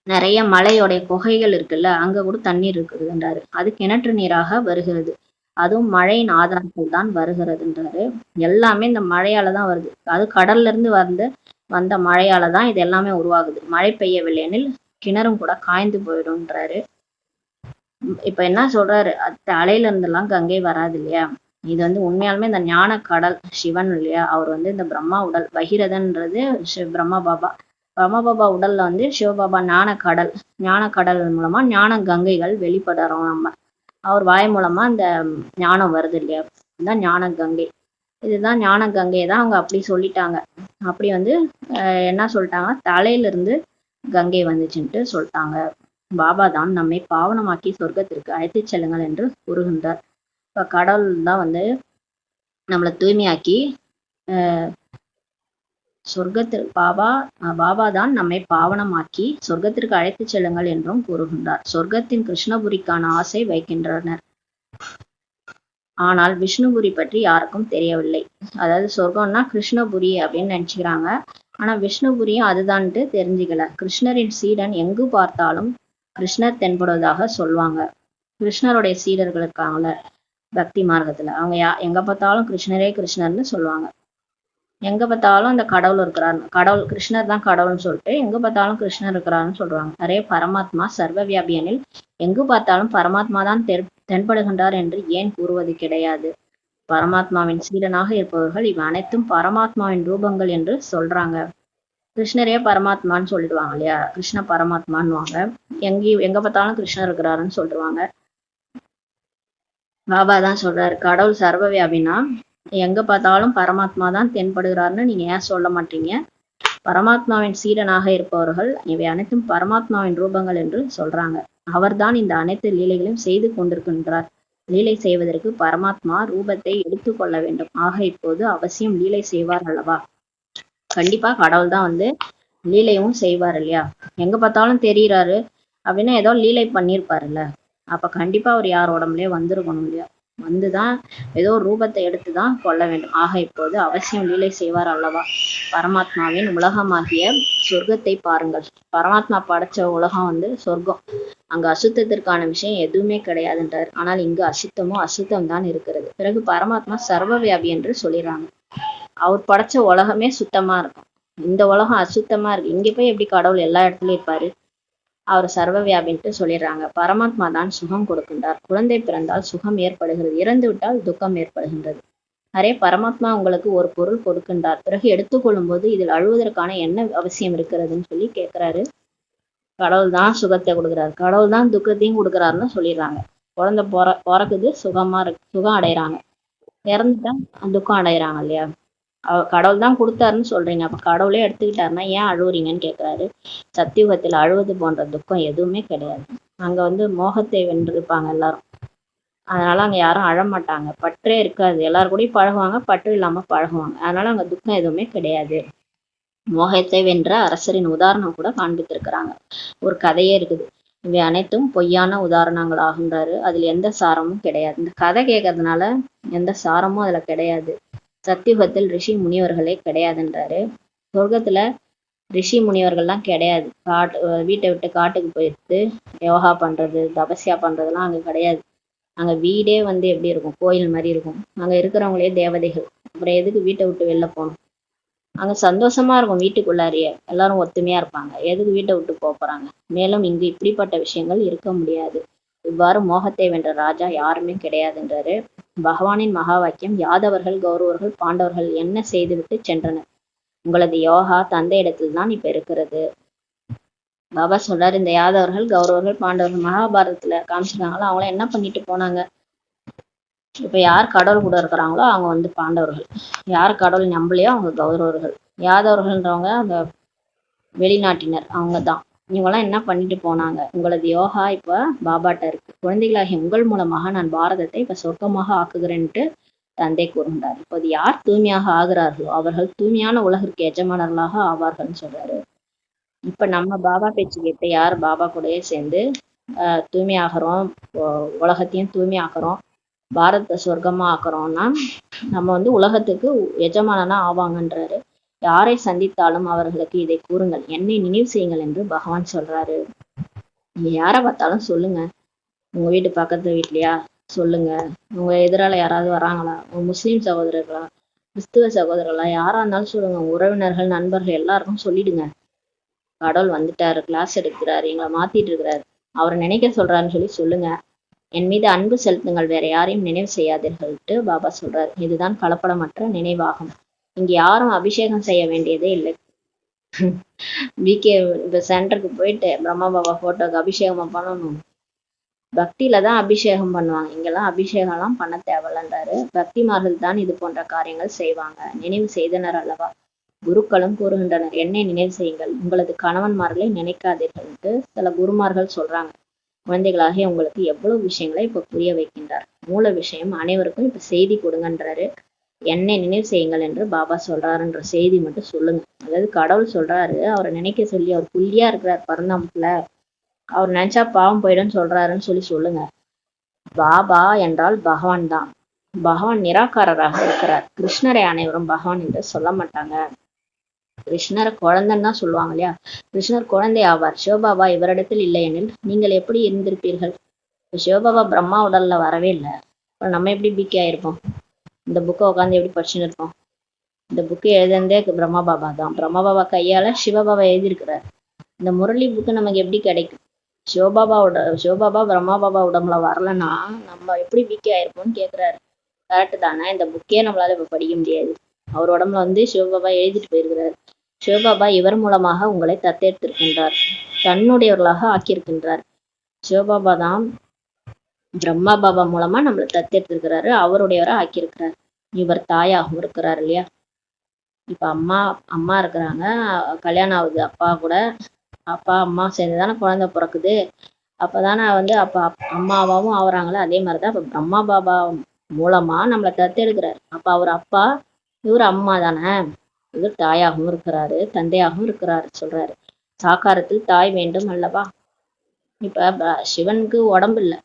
நிறைய மலையோடைய குகைகள் இருக்குல்ல, அங்க கூட தண்ணீர் இருக்குதுன்றாரு. அது கிணற்று நீராக வருகிறது. அதுவும் மழையின் ஆதாரத்தில் தான் வருகிறதுன்றாரு. எல்லாமே இந்த மழையால தான் வருது. அது கடல்ல இருந்து வந்த மழையால தான் இது எல்லாமே உருவாகுது. மழை பெய்யவில்லை எனில் கிணறும் கூட காய்ந்து போயிடும்ன்றாரு. இப்ப என்ன சொல்றாரு, தலையில இருந்தெல்லாம் கங்கை வராது இல்லையா. இது வந்து உண்மையாலுமே இந்த ஞான கடல் சிவன் இல்லையா, அவர் வந்து இந்த பிரம்மா உடல் பகீரதன்றது பிரம்மா பாபா. பிரம்மா பாபா உடல்ல வந்து சிவபாபா ஞான கடல் மூலமா ஞான கங்கைகள் வெளிப்படுறோம். நம்ம அவர் வாய் மூலமா இந்த ஞானம் வருது இல்லையா, இதுதான் ஞான கங்கை. இதுதான் ஞான கங்கையை தான் அவங்க அப்படி சொல்லிட்டாங்க. அப்படி வந்து என்ன சொல்லிட்டாங்க, தலையில இருந்து கங்கை வந்துச்சுன்ட்டு சொல்லிட்டாங்க. பாபா தான் நம்மை பாவனமாக்கி சொர்க்கத்திற்கு அழைத்து செல்லுங்கள் என்று கூறுகின்றார். இப்ப கடவுள் தான் வந்து நம்மளை தூய்மையாக்கி சொர்க்கத்திற்கு பாபா தான் நம்மை பாவனமாக்கி சொர்க்கத்திற்கு அழைத்து செல்லுங்கள் என்றும் கூறுகின்றார். சொர்க்கத்தின் கிருஷ்ணபுரிக்கான ஆசை வைக்கின்றனர். ஆனால் விஷ்ணுபுரி பற்றி யாருக்கும் தெரியவில்லை. அதாவது சொர்க்கம்னா கிருஷ்ணபுரி அப்படின்னு நினைச்சுக்கிறாங்க. ஆனா விஷ்ணுபுரியும் அதுதான்ட்டு தெரிஞ்சுக்கல. கிருஷ்ணரின் சீடன் எங்கு பார்த்தாலும் கிருஷ்ணர் தென்படுவதாக சொல்லுவாங்க. கிருஷ்ணருடைய சீடர்கள் இருக்காங்கல்ல பக்தி மார்க்கத்துல, அவங்க எங்க பார்த்தாலும் கிருஷ்ணரே கிருஷ்ணர்னு சொல்லுவாங்க. எங்க பார்த்தாலும் அந்த கடவுள் இருக்கிறார், கடவுள் கிருஷ்ணர் தான் கடவுள்னு சொல்லிட்டு எங்க பார்த்தாலும் கிருஷ்ணர் இருக்கிறாருன்னு சொல்றாங்க. நிறைய பரமாத்மா சர்வ வியாபியனில் எங்கு பார்த்தாலும் பரமாத்மா தான் தென்படுகின்றார் என்று ஏன் கூறுவது கிடையாது? பரமாத்மாவின் சீடனாக இருப்பவர்கள் இவை அனைத்தும் பரமாத்மாவின் ரூபங்கள் என்று சொல்றாங்க. கிருஷ்ணரே பரமாத்மான்னு சொல்லிடுவாங்க இல்லையா, கிருஷ்ண பரமாத்மான்னுவாங்க. எங்க பார்த்தாலும் கிருஷ்ணர் இருக்கிறாருன்னு சொல்லிடுவாங்க. பாபா தான் சொல்றாரு, கடவுள் சர்வ வியாபினா எங்க பார்த்தாலும் பரமாத்மா தான் தென்படுகிறார்னு நீங்க ஏன் சொல்ல மாட்டீங்க? பரமாத்மாவின் சீடனாக இருப்பவர்கள் இவை அனைத்தும் பரமாத்மாவின் ரூபங்கள் என்று சொல்றாங்க. அவர்தான் இந்த அனைத்து லீலைகளையும் செய்து கொண்டிருக்கின்றார். லீலை செய்வதற்கு பரமாத்மா ரூபத்தை எடுத்துக்கொள்ள வேண்டும். ஆக இப்போது அவசியம் லீலை செய்வார் அல்லவா? கண்டிப்பா கடவுள் தான் வந்து லீலையும் செய்வார் இல்லையா. எங்க பார்த்தாலும் தெரிகிறாரு அப்படின்னா ஏதோ லீலை பண்ணியிருப்பாருல்ல. அப்ப கண்டிப்பா அவர் யார் உடம்புலயே வந்திருக்கணும் இல்லையா, வந்துதான் ஏதோ ரூபத்தை எடுத்துதான் கொள்ள வேண்டும். ஆக இப்போது அவசியம் லீலை செய்வார் அல்லவா? பரமாத்மாவின் உலகமாகிய சொர்க்கத்தை பாருங்கள். பரமாத்மா படைச்ச உலகம் வந்து சொர்க்கம். அங்க அசுத்தத்திற்கான விஷயம் எதுவுமே கிடையாதுன்றார். ஆனால் இங்கு அசுத்தம் தான் இருக்கிறது. பிறகு பரமாத்மா சர்வ வியாபி என்று சொல்லிடுறாங்க. அவர் படைச்ச உலகமே சுத்தமா இருக்கும், இந்த உலகம் அசுத்தமா இருக்கு. இங்க போய் எப்படி கடவுள் எல்லா இடத்துலயும் இருப்பாரு? அவர் சர்வ வியாபின்ட்டு சொல்லிடுறாங்க. பரமாத்மா தான் சுகம் கொடுக்கின்றார். குழந்தை பிறந்தால் சுகம் ஏற்படுகிறது, இறந்து விட்டால் துக்கம் ஏற்படுகின்றது. அரே பரமாத்மா உங்களுக்கு ஒரு பொருள் கொடுக்கின்றார், பிறகு எடுத்துக்கொள்ளும் போது இதில் அழுவதற்கான என்ன அவசியம் இருக்கிறதுன்னு சொல்லி கேட்கிறாரு. கடவுள் தான் சுகத்தை கொடுக்குறாரு, கடவுள் தான் துக்கத்தையும் கொடுக்குறாருன்னு சொல்லிடுறாங்க. குழந்தை பிறக்குது, சுகம் அடைகிறாங்க, இறந்துட்டா துக்கம் அடைகிறாங்க இல்லையா. கடவுள் தான் கொடுத்தாருன்னு சொல்றீங்க, அப்ப கடவுளே எடுத்துக்கிட்டாருன்னா ஏன் அழுவுறீங்கன்னு கேட்கிறாரு. சத்தியுகத்தில் அழுவது போன்ற துக்கம் எதுவுமே கிடையாது. அங்க வந்து மோகத்தை வென்றிருப்பாங்க எல்லாரும், அதனால அங்க யாரும் அழமாட்டாங்க. பற்றே இருக்காது, எல்லாரும் கூடயும் பழகுவாங்க, பற்று இல்லாம பழகுவாங்க. அதனால அங்க துக்கம் எதுவுமே கிடையாது. மோகத்தை வென்ற அரசரின் உதாரணம் கூட காண்பித்திருக்கிறாங்க. ஒரு கதையே இருக்குது. இவை அனைத்தும் பொய்யான உதாரணங்கள் ஆகின்றாரு. அதுல எந்த சாரமும் கிடையாது. இந்த கதை கேட்கறதுனால எந்த சாரமும் அதுல கிடையாது. சத்தியுகத்தில் ரிஷி முனிவர்களே கிடையாதுன்றாரு. சொர்க்கத்துல ரிஷி முனிவர்கள்லாம் கிடையாது. வீட்டை விட்டு காட்டுக்கு போயிட்டு யோகா பண்றது, தபஸ்யா பண்றதுலாம் அங்க கிடையாது. அங்க வீடே வந்து எப்படி இருக்கும், கோயில் மாதிரி இருக்கும். அங்க இருக்கிறவங்களே தேவதைகள். அப்புறம் எதுக்கு வீட்டை விட்டு வெளில போகணும்? அங்க சந்தோஷமா இருக்கும், வீட்டுக்குள்ளாரியே எல்லாரும் ஒத்துமையா இருப்பாங்க. எதுக்கு வீட்டை விட்டு போறாங்க? மேலும் இங்கு இப்படிப்பட்ட விஷயங்கள் இருக்க முடியாது. இவ்வாறு மோகத்தை வென்ற ராஜா யாருமே கிடையாதுன்றாரு. பகவானின் மகா வாக்கியம், யாதவர்கள் கௌரவர்கள் பாண்டவர்கள் என்ன செய்துவிட்டு சென்றனர், உங்களது யோகா தந்தை இடத்தில் தான் இப்ப இருக்கிறது. பாபா சொல்றாரு, இந்த யாதவர்கள் கௌரவர்கள் பாண்டவர்கள் மகாபாரதத்துல காமிச்சிருக்காங்களோ அவங்கள என்ன பண்ணிட்டு போனாங்க? இப்ப யார் கடவுள் கூட இருக்கிறாங்களோ அவங்க வந்து பாண்டவர்கள், யார் கடவுள் நம்பலையோ அவங்க கௌரவர்கள். யாதவர்கள்ன்றவங்க அந்த வெளிநாட்டினர், அவங்க தான். இவங்கெல்லாம் என்ன பண்ணிட்டு போனாங்க? உங்களது யோகா இப்ப பாபாட்ட இருக்கு. குழந்தைகளாகிய உங்கள் மூலமாக நான் பாரதத்தை இப்ப சொர்க்கமாக ஆக்குகிறேன்ட்டு தந்தை கூறுகின்றார். இப்போது யார் தூய்மையாக ஆகிறார்களோ அவர்கள் தூய்மையான உலகிற்கு எஜமானர்களாக ஆவார்கள்னு சொல்றாரு. இப்ப நம்ம பாபா பேச்சு கேட்டு யார் பாபா கூடயே சேர்ந்து தூய்மையாகிறோம், உலகத்தையும் தூய்மையாக்குறோம், பாரத சொர்க்கமா ஆக்குறோம்னா நம்ம வந்து உலகத்துக்கு எஜமானனா ஆவாங்கன்றாரு. யாரை சந்தித்தாலும் அவர்களுக்கு இதை கூறுங்கள், என்னை நினைவு செய்யுங்கள் என்று பகவான் சொல்றாரு. நீங்க யாரை பார்த்தாலும் சொல்லுங்க, உங்க வீட்டு பக்கத்து வீட்லயா சொல்லுங்க, உங்க எதிரால யாராவது வராங்களா, உங்க முஸ்லீம் சகோதரர்களா, கிறிஸ்துவ சகோதரர்களா, யாரா இருந்தாலும் சொல்லுங்க, உறவினர்கள் நண்பர்கள் எல்லாருக்கும் சொல்லிடுங்க, கடவுள் வந்துட்டாரு, கிளாஸ் எடுக்கிறாரு, எங்களை மாத்திட்டு இருக்கிறாரு, அவரை நினைக்க சொல்றாருன்னு சொல்லி சொல்லுங்க. என் மீது அன்பு செலுத்துங்கள், வேற யாரையும் நினைவு செய்யாதீர்கள்ட்டு பாபா சொல்றாரு. இதுதான் கலப்படமற்ற நினைவாகும். இங்க யாரும் அபிஷேகம் செய்ய வேண்டியதே இல்லை. பிகே இப்ப சென்டருக்கு போயிட்டு பிரம்மா பாபா போட்டோக்கு அபிஷேகமா பண்ணணும், பக்தியில தான் அபிஷேகம் பண்ணுவாங்க. இங்கெல்லாம் அபிஷேகம் எல்லாம் பண்ண தேவையில்லைன்றாரு. பக்திமார்கள் தான் இது போன்ற காரியங்கள் செய்வாங்க, நினைவு செய்தனர் அல்லவா. குருக்களும் கூறுகின்றனர், என்னை நினைவு செய்யுங்கள், உங்களது கணவன்மார்களை நினைக்காதீர்கள்ட்டு சில குருமார்கள் சொல்றாங்க. குழந்தைகளாகிய உங்களுக்கு எவ்வளவு விஷயங்களை இப்ப புரிய வைக்கின்றார். மூல விஷயம் அனைவருக்கும் இப்ப செய்தி கொடுங்கன்றாரு. என்னை நினைவு செய்யுங்கள் என்று பாபா சொல்றாருன்ற செய்தி மட்டும் சொல்லுங்க. அதாவது கடவுள் சொல்றாரு, அவரை நினைக்க சொல்லி, அவர் புள்ளியா இருக்கிறார் பரந்தாமத்துல, அவர் நினைச்சா பாவம் போயிடும்னு சொல்றாருன்னு சொல்லி சொல்லுங்க. பாபா என்றால் பகவான் தான். பகவான் நிராகாரராக இருக்கிறார். கிருஷ்ணரை அனைவரும் பகவான் என்று சொல்ல மாட்டாங்க. கிருஷ்ணரை குழந்தைன்னு தான் சொல்லுவாங்க இல்லையா. கிருஷ்ணர் குழந்தை ஆவார். சிவபாபா இவரிடத்தில் இல்லை எனில் நீங்கள் எப்படி இருந்திருப்பீர்கள்? சிவபாபா பிரம்மா உடல்ல வரவே இல்லை, அப்புறம் நம்ம எப்படி பிகே ஆயிருப்போம்? இந்த புக்கை உட்காந்து எப்படி படிச்சுன்னு இருப்போம்? இந்த புக்கு எழுதுனதே பிரம்மா பாபா தான். பிரம்மா பாபா கையால சிவபாபா எழுதியிருக்கிறார். இந்த முரளி புக்கு நமக்கு எப்படி கிடைக்கும்? சிவபாபா பிரம்மா பாபா உடம்புல வரலன்னா நம்ம எப்படி பிகே ஆயிருப்போம்னு கேட்கிறாரு. கரெக்டு தானே? இந்த புக்கே நம்மளால இப்ப படிக்க முடியாது. அவர் உடம்புல வந்து சிவபாபா எழுதிட்டு போயிருக்கிறார். சிவபாபா இவர் மூலமாக உங்களை தத்தெடுத்திருக்கின்றார், தன்னுடையவர்களாக ஆக்கியிருக்கின்றார். சிவபாபா தான் பிரம்மா பாபா மூலமா நம்மளை தத்தெடுத்திருக்கிறாரு, அவருடையவரை ஆக்கியிருக்கிறார். இவர் தாயாகவும் இருக்கிறார் இல்லையா. இப்ப அம்மா இருக்கிறாங்க, கல்யாணம் ஆகுது அப்பா கூட, அப்பா அம்மா சேர்ந்துதானே குழந்தை பிறக்குது. அப்பதானே வந்து அம்மாவாவும் ஆகுறாங்களே. அதே மாதிரிதான் இப்ப பிரம்மா பாபா மூலமா நம்மளை தத்தெடுக்கிறார். அப்ப அவர் அப்பா, இவர் அம்மா தானே. இவர் தாயாகவும் இருக்கிறாரு, தந்தையாகவும் இருக்கிறாரு சொல்றாரு. சாக்காரத்தில் தாய் வேண்டும் அல்லவா. இப்ப சிவனுக்கு உடம்பு இல்லை,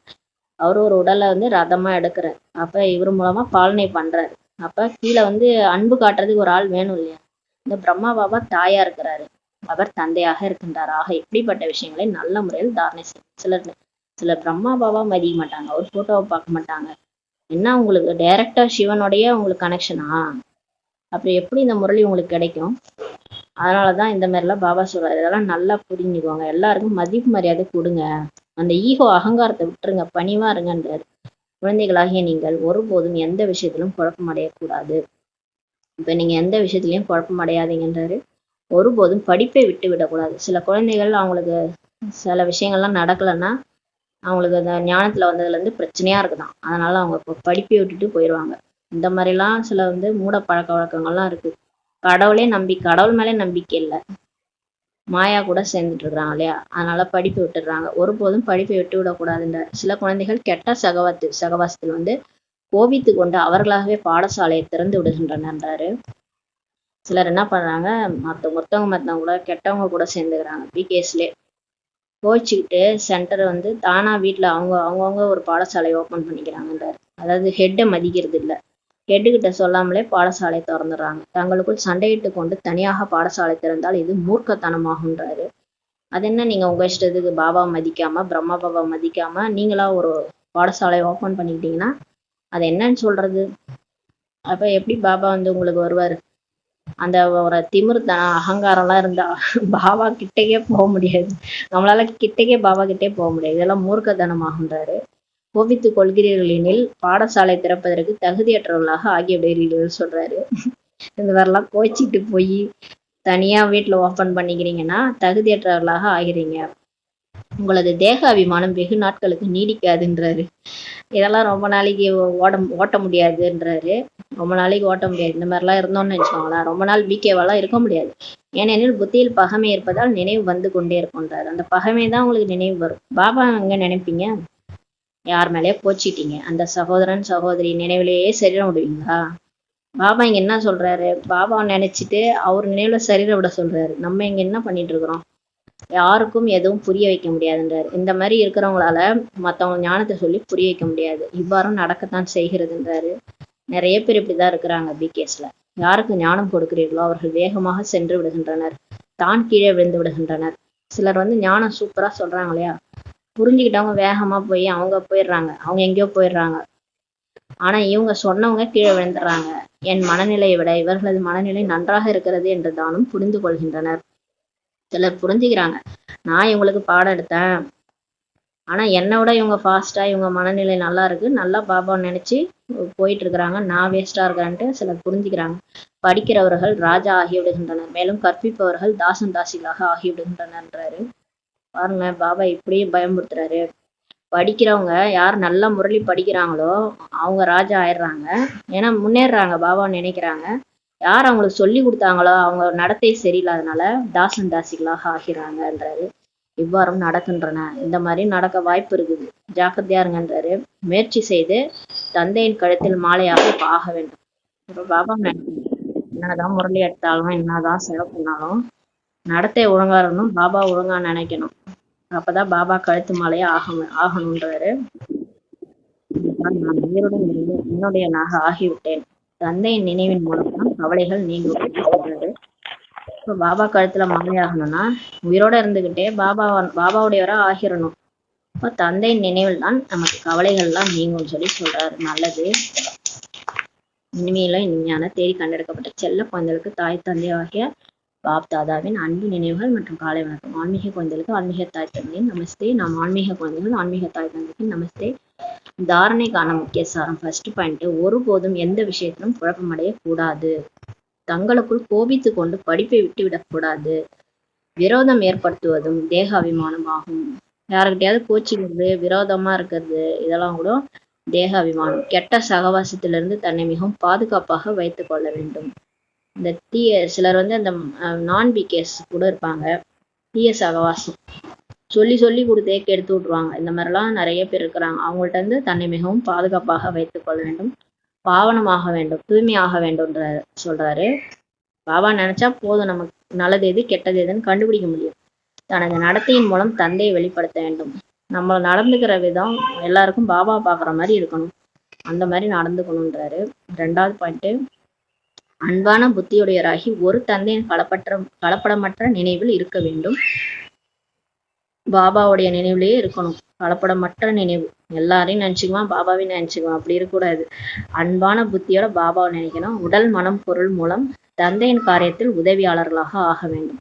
அவர் ஒரு உடலை வந்து ரதமா எடுக்கிறார். அப்ப இவர் மூலமா பாலனை பண்றாரு. அப்ப கீழே வந்து அன்பு காட்டுறதுக்கு ஒரு ஆள் வேணும் இல்லையா. இந்த பிரம்மா பாபா தாயா இருக்கிறாரு, அவர் தந்தையாக இருக்கின்றார். ஆக இப்படிப்பட்ட விஷயங்களை நல்ல முறையில் தாரணை செய்யும். சிலர் பிரம்மா பாபா மதிக்க மாட்டாங்க, அவர் போட்டோவை பார்க்க மாட்டாங்க. என்ன உங்களுக்கு டைரக்டா சிவனுடைய உங்களுக்கு கனெக்ஷனா? அப்படி எப்படி இந்த முரளி உங்களுக்கு கிடைக்கும்? அதனாலதான் இந்த மாதிரிலாம் பாபா சொல்றாரு. இதெல்லாம் நல்லா புரிஞ்சுக்கோங்க, எல்லாருக்கும் மதிப்பு மரியாதை கொடுங்க, அந்த ஈகோ அகங்காரத்தை விட்டுருங்க, பணிவா இருங்கன்றாரு. குழந்தைகளாகிய நீங்கள் ஒருபோதும் எந்த விஷயத்திலும் குழப்பம் அடையக்கூடாது. இப்ப நீங்க எந்த விஷயத்திலையும் குழப்பம் அடையாதீங்கன்றாரு. ஒருபோதும் படிப்பை விட்டு விடக்கூடாது. சில குழந்தைகள் அவங்களுக்கு சில விஷயங்கள்லாம் நடக்கலைன்னா அவங்களுக்கு அந்த ஞானத்துல வந்ததுல இருந்து பிரச்சனையா இருக்குதான், அதனால அவங்க படிப்பை விட்டுட்டு போயிடுவாங்க. இந்த மாதிரிலாம் சில வந்து மூட பழக்க வழக்கங்கள்லாம் இருக்கு. கடவுள் மேலே நம்பிக்கை இல்லை, மாயா கூட சேர்ந்துட்டு இருக்கிறாங்க இல்லையா, அதனால படிப்பை விட்டுடுறாங்க. ஒருபோதும் படிப்பை விட்டு விடக்கூடாதுன்ற. சில குழந்தைகள் கெட்ட சகவாசத்தில் வந்து கோபித்து கொண்டு அவர்களாகவே பாடசாலையை திறந்து விடுகின்றனன்றாரு. சிலர் என்ன பண்றாங்க, மத்தவங்க கூட கெட்டவங்க கூட சேர்ந்துக்கிறாங்க. பிகேஸ்லேயே கோச்சிக்கிட்டு சென்டர் வந்து தானா வீட்டுல அவங்கவுங்க ஒரு பாடசாலை ஓப்பன் பண்ணிக்கிறாங்கன்றாரு. அதாவது ஹெட்டை மதிக்கிறது இல்லை, ஹெட்டுக்கிட்ட சொல்லாமலே பாடசாலை திறந்துடுறாங்க. தங்களுக்குள் சண்டையிட்டு கொண்டு தனியாக பாடசாலை திறந்தால் இது மூர்க்கத்தனமாகுன்றாரு. அது என்ன, நீங்க உங்க இஷ்டத்துக்கு பாபா மதிக்காம பிரம்மா பாபா மதிக்காம நீங்களா ஒரு பாடசாலை ஓப்பன் பண்ணிக்கிட்டீங்கன்னா அது என்னன்னு சொல்றது? அப்ப எப்படி பாபா வந்து உங்களுக்கு வருவாரு? அந்த ஒரு திமிர்த்தனம் அகங்காரம்லாம் இருந்தா பாபா கிட்டக்கே போக முடியாது. நம்மளால கிட்டக்கே பாபா கிட்டே போக முடியாது. இதெல்லாம் மூர்க்கத்தனமாகுன்றாரு. கோபித்துக் கொள்கிறீர்கள் எனில் பாடசாலை திறப்பதற்கு தகுதியற்றவர்களாக ஆகிவிடுகிறீர்கள் சொல்றாரு. இந்த மாதிரிலாம் கோச்சிட்டு போய் தனியா வீட்டுல ஓப்பன் பண்ணிக்கிறீங்கன்னா தகுதியற்றவர்களாக ஆகிறீங்க. உங்களது தேக அபிமானம் வெகு நாட்களுக்கு நீடிக்காதுன்றாரு. இதெல்லாம் ரொம்ப நாளைக்கு ஓட்ட முடியாதுன்றாரு. ரொம்ப நாளைக்கு ஓட்ட முடியாது. இந்த மாதிரிலாம் இருந்தோம்னு நினைச்சுக்கோங்களேன், ரொம்ப நாள் பிகேவாலாம் இருக்க முடியாது. ஏனெனில் புத்தியில் பகமை இருப்பதால் நினைவு வந்து கொண்டே இருக்கும்ன்றாரு. அந்த பகமை தான் உங்களுக்கு நினைவு வரும். பாபா எங்க நினைப்பீங்க? யார் மேலேயே கோச்சிட்டீங்க, அந்த சகோதரன் சகோதரி நினைவிலேயே சரீரம் விடுவீங்களா? பாபா இங்க என்ன சொல்றாரு? பாபா நினைச்சிட்டு அவர் நினைவுல சரீரம் விட சொல்றாரு. நம்ம இங்க என்ன பண்ணிட்டு இருக்கிறோம்? யாருக்கும் எதுவும் புரிய வைக்க முடியாதுன்றாரு. இந்த மாதிரி இருக்கிறவங்களால மற்றவங்க ஞானத்தை சொல்லி புரிய வைக்க முடியாது, இவ்வாறும் நடக்கத்தான் செய்கிறதுன்றாரு. நிறைய பேர் இப்படிதான் இருக்கிறாங்க பிகேஸ்ல. யாருக்கு ஞானம் கொடுக்கிறீர்களோ அவர்கள் வேகமாக சென்று விடுகின்றனர், தான் கீழே விழுந்து விடுகின்றனர். சிலர் ஞானம் சூப்பரா சொல்றாங்க இல்லையா, புரிஞ்சுக்கிட்டவங்க வேகமா போய் அவங்க போயிடுறாங்க, அவங்க எங்கேயோ போயிடுறாங்க. ஆனா இவங்க சொன்னவங்க கீழே விழுந்துடுறாங்க. என் மனநிலையை விட இவர்களது மனநிலை நன்றாக இருக்கிறது என்று தானும் புரிந்து கொள்கின்றனர். சிலர் புரிஞ்சுக்கிறாங்க, நான் இவங்களுக்கு பாடம் எடுத்தேன், ஆனா என்னை விட இவங்க ஃபாஸ்டா, இவங்க மனநிலை நல்லா இருக்கு, நல்லா பாபாவை நினைச்சு போயிட்டு இருக்கிறாங்க, நான் வேஸ்டா இருக்கிறேன்ட்டு சிலர் புரிஞ்சுக்கிறாங்க. படிக்கிறவர்கள் ராஜா ஆகிவிடுகின்றனர், மேலும் கற்பிப்பவர்கள் தாசன் தாசிகளாக ஆகிவிடுகின்றனர்ன்றாரு. பாருங்க, பாபா இப்படியே பயன்படுத்துறாரு. படிக்கிறவங்க யார் நல்ல முரளி படிக்கிறாங்களோ அவங்க ராஜா ஆயிடுறாங்க, ஏன்னா முன்னேறாங்க, பாபாவை நினைக்கிறாங்க. யார் அவங்களுக்கு சொல்லி கொடுத்தாங்களோ அவங்க நடத்தை சரியில்லாதனால தாசன் தாசிகளாக ஆகிறாங்கன்றாரு. இவ்வாறும் நடக்கின்றன, இந்த மாதிரி நடக்க வாய்ப்பு இருக்குது, ஜாக்கிரதையா இருங்கன்றாரு. முயற்சி செய்து தந்தையின் கழுத்தில் மாலையாக ஆக வேண்டும். இப்போ பாபா என்னதான் முரளி எடுத்தாலும் என்னதான் செலவு பண்ணாலும் நடத்தை ஒழுங்கா இருக்கணும், பாபா ஒழுங்கா நினைக்கணும், அப்பதான் பாபா கழுத்து மாலையா ஆகணும்ன்றாரு. நான் உயிருடன் இருந்து என்னுடைய நாக ஆகிவிட்டேன், தந்தையின் நினைவின் மூலம் தான் கவலைகள் நீங்க. இப்போ பாபா கழுத்துல மாலையாகணும்னா உயிரோட இருந்துகிட்டே பாபாவுடையவரா ஆகிரணும். இப்போ தந்தையின் நினைவில் தான் நமக்கு கவலைகள்லாம் நீங்கும்னு சொல்றாரு. நல்லது. இனிமையான தேடி கண்டெடுக்கப்பட்ட செல்ல குழந்தைகளுக்கு தாய் தந்தை ஆகிய பாப் தாதாவின் அன்பு நினைவுகள் மற்றும் காலை வணக்கம். ஆன்மீக குழந்தைகளுக்கு ஆன்மீக தாய் தந்தையின் நமஸ்தே. நாம் ஆன்மீக குழந்தைகள் ஆன்மீக தாய் தந்தைக்கு நமஸ்தே. தாரணைக்கான முக்கிய சாரம். ஃபர்ஸ்ட் பாயிண்ட், ஒருபோதும் எந்த விஷயத்திலும் குழப்பமடைய கூடாது. தங்களுக்குள் கோபித்து கொண்டு படிப்பை விட்டு விடக்கூடாது. விரோதம் ஏற்படுத்துவதும் தேக அபிமானம் ஆகும். யாருக்கிட்டையாவது கோச்சிக்கிறது, விரோதமா இருக்கிறது, இதெல்லாம் கூட தேக அபிமானம். கெட்ட சகவாசத்திலிருந்து தன்னை மிகவும் பாதுகாப்பாக வைத்துக் கொள்ள வேண்டும். இந்த சிலர் அந்த நான்-பிகேஸ் கூட இருப்பாங்க, தீய சகவாசம் சொல்லி கொடுத்தே கெடுத்து விட்டுருவாங்க. இந்த மாதிரிலாம் நிறைய பேர் இருக்கிறாங்க. அவங்கள்ட்ட தன்னை மிகவும் பாதுகாப்பாக வைத்துக் கொள்ள வேண்டும், பாவனமாக வேண்டும், தூய்மையாக வேண்டும் சொல்றாரு. பாபா நினைச்சா போதும், நமக்கு நல்லது எது கெட்டது எதுன்னு கண்டுபிடிக்க முடியும். தனது நடத்தையின் மூலம் தந்தையை வெளிப்படுத்த வேண்டும். நம்ம நடந்துக்கிற விதம் எல்லாருக்கும் பாபா பாக்குற மாதிரி இருக்கணும், அந்த மாதிரி நடந்துக்கணும்ன்றாரு. 2வது பாயிண்ட், அன்பான புத்தியுடையராகி ஒரு தந்தையின் கலப்படமற்ற நினைவில் இருக்க வேண்டும். பாபாவுடைய நினைவுலயே இருக்கணும், கலப்படமற்ற நினைவு. எல்லாரையும் நினைச்சுக்குவான், பாபாவையும் நினைச்சுக்குவான், அப்படி இருக்கக்கூடாது. அன்பான புத்தியோட பாபாவை நினைக்கணும். உடல் மனம் பொருள் மூலம் தந்தையின் காரியத்தில் உதவியாளர்களாக ஆக வேண்டும்.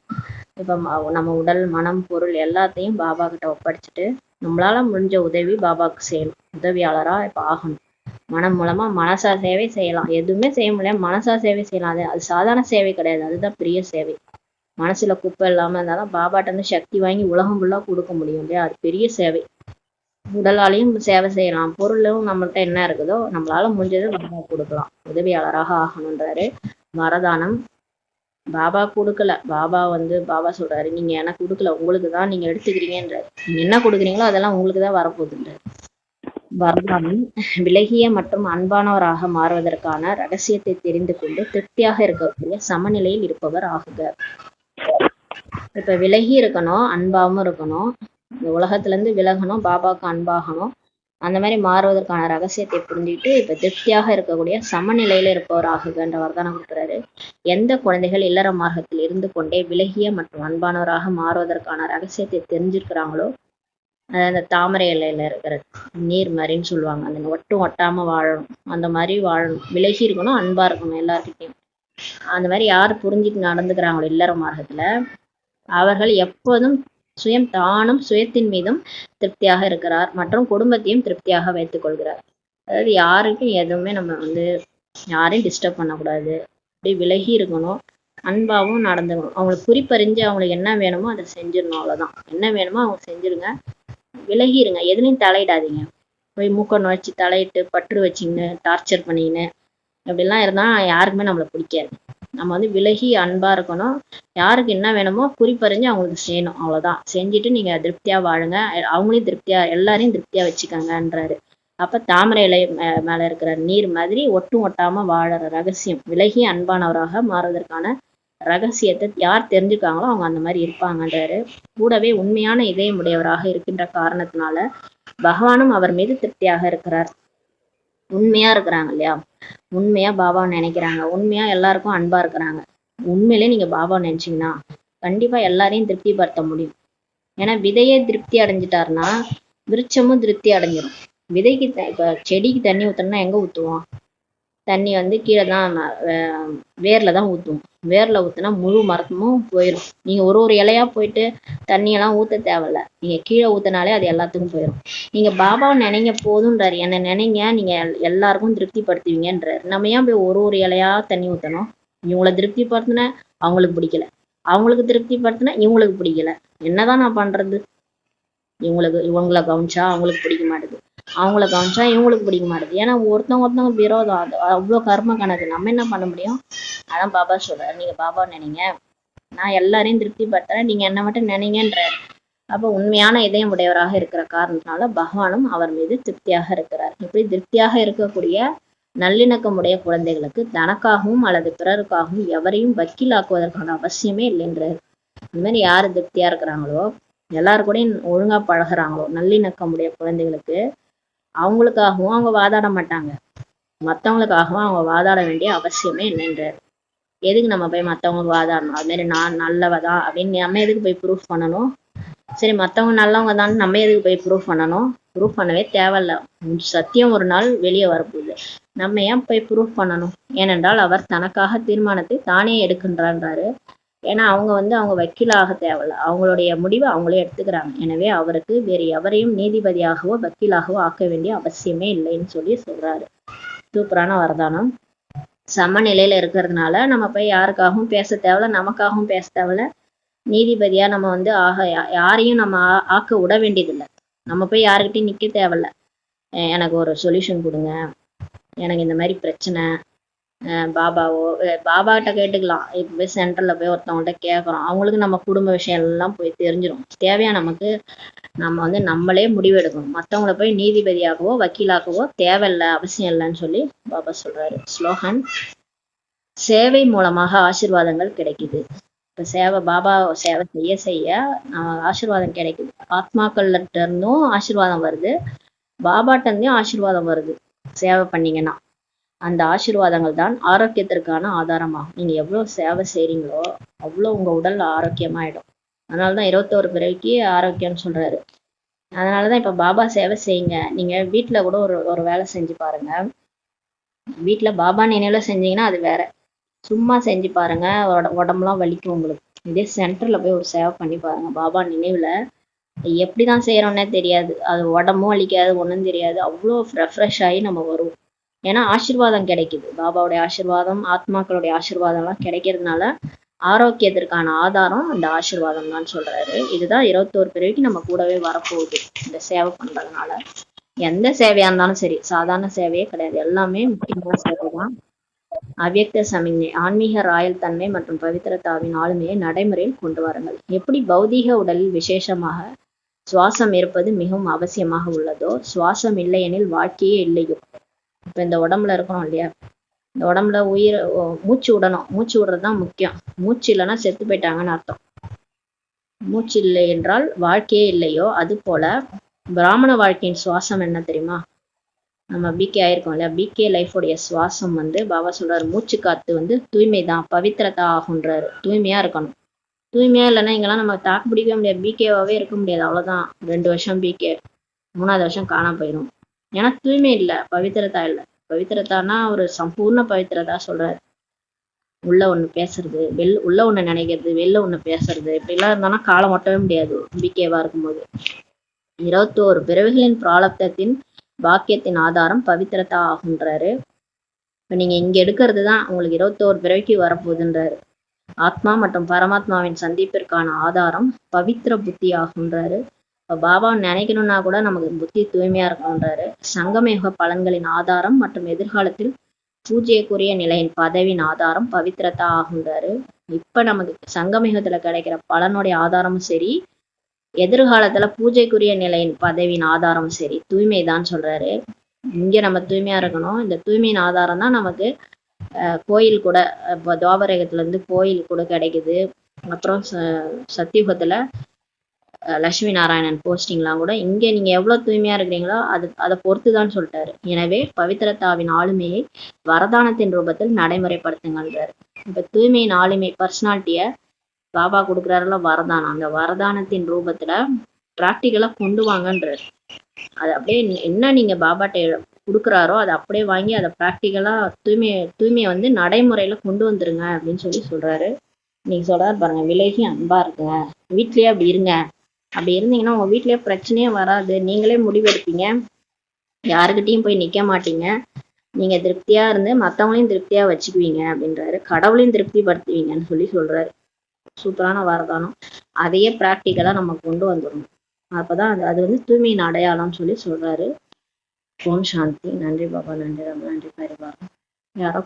இப்ப நம்ம உடல் மனம் பொருள் எல்லாத்தையும் பாபா கிட்ட ஒப்படைச்சிட்டு நம்மளால முடிஞ்ச உதவி பாபாவுக்கு செய்யணும், உதவியாளரா இப்ப ஆகணும். மனம் மூலமா மனசா சேவை செய்யலாம், எதுவுமே செய்ய முடியாது, மனசா சேவை செய்யலாம். அது சாதாரண சேவை கிடையாது, அதுதான் பெரிய சேவை. மனசுல குப்பை இல்லாம இருந்தாலும் பாபாட்ட சக்தி வாங்கி உலகம் ஃபுல்லா கொடுக்க முடியும் இல்லையா, அது பெரிய சேவை. உடலாலையும் சேவை செய்யலாம், பொருளும் நம்மள்ட்ட என்ன இருக்குதோ நம்மளால முடிஞ்சதை பாபா கொடுக்கலாம், உதவியாளராக ஆகணுன்றாரு. வரதானம். பாபா கொடுக்கல, பாபா சொல்றாரு, நீங்க எனக்கு கொடுக்கல, உங்களுக்கு தான் நீங்க எடுத்துக்கிறீங்கன்றாரு. நீங்க என்ன கொடுக்குறீங்களோ அதெல்லாம் உங்களுக்கு தான் வரப்போகுதுன்றாரு. வரதானம். விலகிய மற்றும் அன்பானவராக மாறுவதற்கான ரகசியத்தை தெரிந்து கொண்டு திருப்தியாக இருக்கக்கூடிய சமநிலையில் இருப்பவர் ஆகுக. இப்ப விலகி இருக்கணும், அன்பாவும் இருக்கணும், இந்த உலகத்துல இருந்து விலகணும், பாபாவுக்கு அன்பாகணும். அந்த மாதிரி மாறுவதற்கான ரகசியத்தை புரிஞ்சுக்கிட்டு இப்ப திருப்தியாக இருக்கக்கூடிய சமநிலையில இருப்பவர் ஆகுகன்ற வரதானம் கொடுக்குறாரு. எந்த குழந்தைகள் இல்லற மார்க்கத்தில் இருந்து கொண்டே விலகிய மற்றும் அன்பானவராக மாறுவதற்கான ரகசியத்தை தெரிஞ்சிருக்கிறாங்களோ, அந்த தாமரை இலையில இருக்கிற நீர் மாதிரின்னு சொல்லுவாங்க, அந்த ஒட்டும் ஒட்டாம வாழணும், அந்த மாதிரி வாழணும், விலகி இருக்கணும், அன்பா இருக்கணும் எல்லார்கிட்டையும். அந்த மாதிரி யார் புரிஞ்சுட்டு நடந்துக்கிறாங்களோ இல்லற மார்க்கத்துல, அவர்கள் எப்போதும் தானும் சுயத்தின் மீதும் திருப்தியாக இருக்கிறார் மற்றும் குடும்பத்தையும் திருப்தியாக வைத்துக் கொள்கிறார். அதாவது யாருக்கும் எதுவுமே நம்ம யாரையும் டிஸ்டர்ப் பண்ணக்கூடாது, அப்படி விலகி இருக்கணும், அன்பாவும் நடந்துக்கணும். அவங்களுக்கு குறிப்பறிஞ்சு அவங்களுக்கு என்ன வேணுமோ அதை செஞ்சிடணும், அவ்வளவுதான். என்ன வேணுமோ அவங்க செஞ்சிருங்க, விலகிருங்க, எதுலையும் தலையிடாதீங்க. போய் மூக்க நுழைச்சி தலையிட்டு பற்று வச்சிங்கன்னு டார்ச்சர் பண்ணிக்கின்னு அப்படிலாம் இருந்தா யாருக்குமே நம்மளை பிடிக்காது. நம்ம விலகி அன்பா இருக்கணும், யாருக்கு என்ன வேணுமோ குறிப்பறிஞ்சு அவங்களுக்கு செய்யணும், அவ்வளவுதான். செஞ்சுட்டு நீங்க திருப்தியா வாழுங்க, அவங்களையும் திருப்தியா, எல்லாரையும் திருப்தியா வச்சுக்கங்கன்றாரு. அப்ப தாமரை இலை மேல இருக்கிற நீர் மாதிரி ஒட்டும் ஒட்டாம வாழற ரகசியம், விலகி அன்பானவராக மாறுவதற்கான ரகசியத்தை யார் தெரிஞ்சுக்காங்களோ அவங்க அந்த மாதிரி இருப்பாங்கன்றாரு. கூடவே உண்மையான இதயம் உடையவராக இருக்கின்ற காரணத்தினால பகவானும் அவர் மீது திருப்தியாக இருக்கிறார். உண்மையா இருக்கிறாங்க இல்லையா, உண்மையா பாபாவை நினைக்கிறாங்க, உண்மையா எல்லாருக்கும் அன்பா இருக்கிறாங்க. உண்மையிலே நீங்க பாபாவை நினைச்சீங்கன்னா கண்டிப்பா எல்லாரையும் திருப்திப்படுத்த முடியும். ஏன்னா விதையே திருப்தி அடைஞ்சிட்டாருன்னா விருட்சமும் திருப்தி அடைஞ்சிடும். விதைக்கு இப்ப செடிக்கு தண்ணி ஊத்தணும்னா எங்க ஊத்துவோம்? தண்ணி கீழே தான் வேர்ல தான் ஊத்துவோம். வேர்ல ஊத்துனா முழு மரமும் போயிடும். நீங்க ஒரு இலையா போயிட்டு தண்ணியெல்லாம் ஊத்த தேவையில்ல, நீங்க கீழே ஊத்தினாலே அது எல்லாத்துக்கும் போயிடும். நீங்க பாபாவை நினைங்க போதுன்றாரு. என்ன நினைங்க, நீங்க எல்லாருக்கும் திருப்திப்படுத்துவீங்கன்றாரு. நம்ம ஏன் போய் ஒரு இலையா தண்ணி ஊத்தணும்? இவங்களை திருப்திப்படுத்தின அவங்களுக்கு பிடிக்கல, அவங்களுக்கு திருப்திப்படுத்தின இவங்களுக்கு பிடிக்கல. என்னதான் நான் பண்றது? இவங்களை கவனிச்சா அவங்களுக்கு பிடிக்க மாட்டேது, அவங்கள கவனிச்சா இவங்களுக்கு பிடிக்க மாட்டேது. ஏன்னா ஒருத்தவங்க விரோதம். அது அவ்வளோ கர்ம கணக்கு. நம்ம என்ன பண்ண முடியும்? அதான் பாபா சொல்றாரு, நீங்க பாபா நினைங்க, நான் எல்லாரையும் திருப்திப்படுத்துறேன், நீங்க என்ன மட்டும் நினைங்கன்றார். அப்ப உண்மையான இதயம் உடையவராக இருக்கிற காரணத்தினால பகவானும் அவர் மீது திருப்தியாக இருக்கிறார். இப்படி திருப்தியாக இருக்கக்கூடிய நல்லிணக்கமுடைய குழந்தைகளுக்கு தனக்காகவும் அல்லது பிறருக்காகவும் எவரையும் வக்கீலாக்குவதற்கான அவசியமே இல்லைன்றார். இந்த மாதிரி யாரு திருப்தியா இருக்கிறாங்களோ, எல்லாரு கூடயும் ஒழுங்கா பழகுறாங்களோ, நல்லிணக்கமுடைய குழந்தைகளுக்கு அவங்களுக்காகவும் அவங்க வாதாட மாட்டாங்க, மற்றவங்களுக்காகவும் அவங்க வாதாட வேண்டிய அவசியமே இல்லைன்றார். எதுக்கு நம்ம போய் மற்றவங்களுக்கு வாதாடணும்? அது மாதிரி நான் நல்லவதான் அப்படின்னு நம்ம எதுக்கு போய் ப்ரூஃப் பண்ணணும்? சரி, மற்றவங்க நல்லவங்க தான், நம்ம எதுக்கு போய் ப்ரூஃப் பண்ணணும்? ப்ரூஃப் பண்ணவே தேவையில்ல. சத்தியம் ஒரு நாள் வெளியே வரப்போகுது, நம்ம ஏன் போய் ப்ரூஃப் பண்ணணும்? ஏனென்றால் அவர் தனக்காக தீர்மானத்தை தானே எடுக்கின்றாரு. ஏன்னா அவங்க அவங்க வக்கீலாக தேவையில்ல, அவங்களுடைய முடிவை அவங்களே எடுத்துக்கிறாங்க. எனவே அவருக்கு வேறு எவரையும் நீதிபதியாகவோ வக்கீலாகவோ ஆக்க வேண்டிய அவசியமே இல்லைன்னு சொல்றாரு. சூப்பரான வரதானம். சமநிலையில இருக்கிறதுனால நம்ம போய் யாருக்காகவும் பேச தேவையில்ல, நமக்காகவும் பேச தேவையில்ல. நீதிபதியா நம்ம யாரையும் நம்ம ஆக்க விட வேண்டியதில்லை. நம்ம போய் யாருக்கிட்டையும் நிக்க தேவையில்ல. எனக்கு ஒரு சொல்யூஷன் கொடுங்க, எனக்கு இந்த மாதிரி பிரச்சனை, பாபா கிட்ட கேட்டுக்கலாம். இப்போ போய் சென்டர்ல போய் ஒருத்தவங்கள்ட்ட கேட்குறோம், அவங்களுக்கு நம்ம குடும்ப விஷயம் எல்லாம் போய் தெரிஞ்சிடும். தேவையா நமக்கு? நம்ம நம்மளே முடிவெடுக்கணும். மற்றவங்கள போய் நீதிபதியாகவோ வக்கீலாகவோ தேவையில்லை, அவசியம் இல்லைன்னு சொல்லி பாபா சொல்றாரு. ஸ்லோகன்: சேவை மூலமாக ஆசீர்வாதங்கள் கிடைக்குது. இப்ப பாபா சேவை செய்ய செய்ய ஆசீர்வாதம் கிடைக்குது. ஆத்மாக்கள்கிட்ட இருந்தும் ஆசீர்வாதம் வருது, பாபாட்ட இருந்தும் ஆசீர்வாதம் வருது. சேவை பண்ணீங்கன்னா அந்த ஆசீர்வாதங்கள் தான் ஆரோக்கியத்திற்கான ஆதாரமாகும். நீங்க எவ்வளவு சேவை செய்றீங்களோ அவ்வளோ உங்க உடல் ஆரோக்கியமாயிடும். அதனாலதான் 21 பிறவிக்கு ஆரோக்கியம்னு சொல்றாரு. அதனாலதான் இப்ப பாபா சேவை செய்யுங்க. நீங்க வீட்டுல கூட ஒரு வேலை செஞ்சு பாருங்க. வீட்டுல பாபா நினைவுல செஞ்சீங்கன்னா அது வேற. சும்மா செஞ்சு பாருங்க, உடம்புலாம் வலிக்கும் உங்களுக்கு. இதே சென்டர்ல போய் ஒரு சேவை பண்ணி பாருங்க பாபா நினைவுல. எப்படிதான் செய்யறோம்னே தெரியாது, அது உடம்பும் வலிக்காது, ஒன்றும் தெரியாது. அவ்வளோ ரெஃப்ரெஷ் ஆகி நம்ம வருவோம். ஏன்னா ஆசீர்வாதம் கிடைக்குது. பாபாவுடைய ஆசீர்வாதம், ஆத்மாக்களுடைய ஆசீர்வாதம் எல்லாம் கிடைக்கிறதுனால ஆரோக்கியத்திற்கான ஆதாரம் அந்த ஆசீர்வாதம் தான் சொல்றாரு. இதுதான் 21 பிறவிக்கு நம்ம கூடவே வரப்போகுது இந்த சேவை பண்றதுனால. எந்த சேவையா இருந்தாலும் சரி, சாதாரண சேவையே கிடையாது, எல்லாமே முக்கியமான சேவை தான். அவ்யக்த சமிக்ஞை, ஆன்மீக ராயல் தன்மை மற்றும் பவித்திரதாவின் ஆளுமையை நடைமுறையில் கொண்டு வாருங்கள். எப்படி பௌதீக உடலில் விசேஷமாக சுவாசம் இருப்பது மிகவும் அவசியமாக உள்ளதோ, சுவாசம் இல்லையெனில் வாழ்க்கையே இல்லையோ. இப்ப இந்த உடம்புல இருக்கணும் இல்லையா, இந்த உடம்புல மூச்சு விடணும். மூச்சு விடுறதுதான் முக்கியம். மூச்சு இல்லைன்னா செத்து போயிட்டாங்கன்னு அர்த்தம். மூச்சு இல்லை என்றால் வாழ்க்கையே இல்லையோ, அது போல பிராமண வாழ்க்கையின் சுவாசம் என்ன தெரியுமா? நம்ம பிகே ஆயிருக்கோம் இல்லையா, பிகே லைஃபோடைய சுவாசம் பாபா சொல்றாரு, மூச்சு காத்து தூய்மை தான், பவித்திரதா ஆகுன்றாரு. தூய்மையா இருக்கணும். தூய்மையா இல்லைன்னா இங்கெல்லாம் நம்ம தாக்கு பிடிக்கவே முடியாது, பிகேவாவே இருக்க முடியாது. அவ்வளவுதான், 2 வருஷம் பிகே, 3வது வருஷம் காணாம போயிடும். ஏன்னா தூய்மை இல்லை, பவித்திரதா இல்லை. பவித்திரதானா ஒரு சம்பூர்ண பவித்திரதா சொல்றாரு. உள்ள ஒண்ணு பேசுறது, உள்ள ஒண்ணு நினைக்கிறது, வெளில ஒண்ணு பேசுறது, இப்படி எல்லாம் இருந்தானா காலம் ஒட்டவே முடியாது பிகேவா இருக்கும்போது. 21 பிறவிகளின் பிராலப்தத்தின் பாக்கியத்தின் ஆதாரம் பவித்திரதா ஆகுன்றாரு. இப்ப நீங்க இங்க எடுக்கிறது தான் உங்களுக்கு 21 பிறவிக்கு வரப்போகுதுன்றாரு. ஆத்மா மற்றும் பரமாத்மாவின் சந்திப்பிற்கான ஆதாரம் பவித்திர புத்தி ஆகுன்றாரு. இப்ப பாபா நினைக்கணும்னா கூட நமக்கு புத்தி தூய்மையா இருக்கணும்ன்றாரு. சங்கமயுக பலன்களின் ஆதாரம் மற்றும் எதிர்காலத்தில் பூஜைக்குரிய நிலையின் பதவியின் ஆதாரம் பவித்திரதா ஆகுன்றாரு. இப்ப நமக்கு சங்கமயுகத்துல கிடைக்கிற பலனுடைய ஆதாரமும் சரி, எதிர்காலத்துல பூஜைக்குரிய நிலையின் பதவியின் ஆதாரமும் சரி, தூய்மை தான் சொல்றாரு. இங்க நம்ம தூய்மையா இருக்கணும். இந்த தூய்மையின் ஆதாரம் தான் நமக்கு கோயில் கூட இப்போ துவாபரகத்துல இருந்து கோயில் கூட கிடைக்குது. அப்புறம் சத்தியுகத்துல லட்சுமி நாராயணன் போஸ்டிங்லாம் கூட இங்கே நீங்க எவ்வளவு தூய்மையா இருக்கிறீங்களோ அதை பொறுத்துதான் சொல்லிட்டாரு. எனவே பவித்திரதாவின் ஆளுமையை வரதானத்தின் ரூபத்தில் நடைமுறைப்படுத்துங்கன்றாரு. இப்ப தூய்மையின் ஆளுமை பர்சனாலிட்டிய பாபா கொடுக்குறாருல வரதானம், அந்த வரதானத்தின் ரூபத்துல பிராக்டிக்கலா கொண்டு வாங்கன்றாரு. அது அப்படியே என்ன நீங்க பாபாட்ட கொடுக்குறாரோ அதை அப்படியே வாங்கி அதை ப்ராக்டிக்கலா தூய்மையை வந்து நடைமுறையில கொண்டு வந்துருங்க அப்படின்னு சொல்றாரு. நீங்க சொல்றாரு பாருங்க, விலகி அன்பா இருங்க, வீட்லயே அப்படி இருங்க. அப்படி இருந்தீங்கன்னா உங்க வீட்லயே பிரச்சனையே வராது, நீங்களே முடிவெடுப்பீங்க, யாருக்கிட்டையும் போய் நிக்க மாட்டீங்க, நீங்க திருப்தியா இருந்து மத்தவங்களையும் திருப்தியா வச்சுக்குவீங்க அப்படின்றாரு. கடவுளையும் திருப்திப்படுத்துவீங்கன்னு சொல்றாரு. சூப்பரான வரதானம். அதையே பிராக்டிக்கலா நம்ம கொண்டு வந்துடணும். அப்பதான் அது வந்து தூய்மையின் அடையாளம்னு சொல்றாரு. ஓம் சாந்தி. நன்றி பாபா, நன்றி ராம், நன்றி பரிவாரம். யாரோ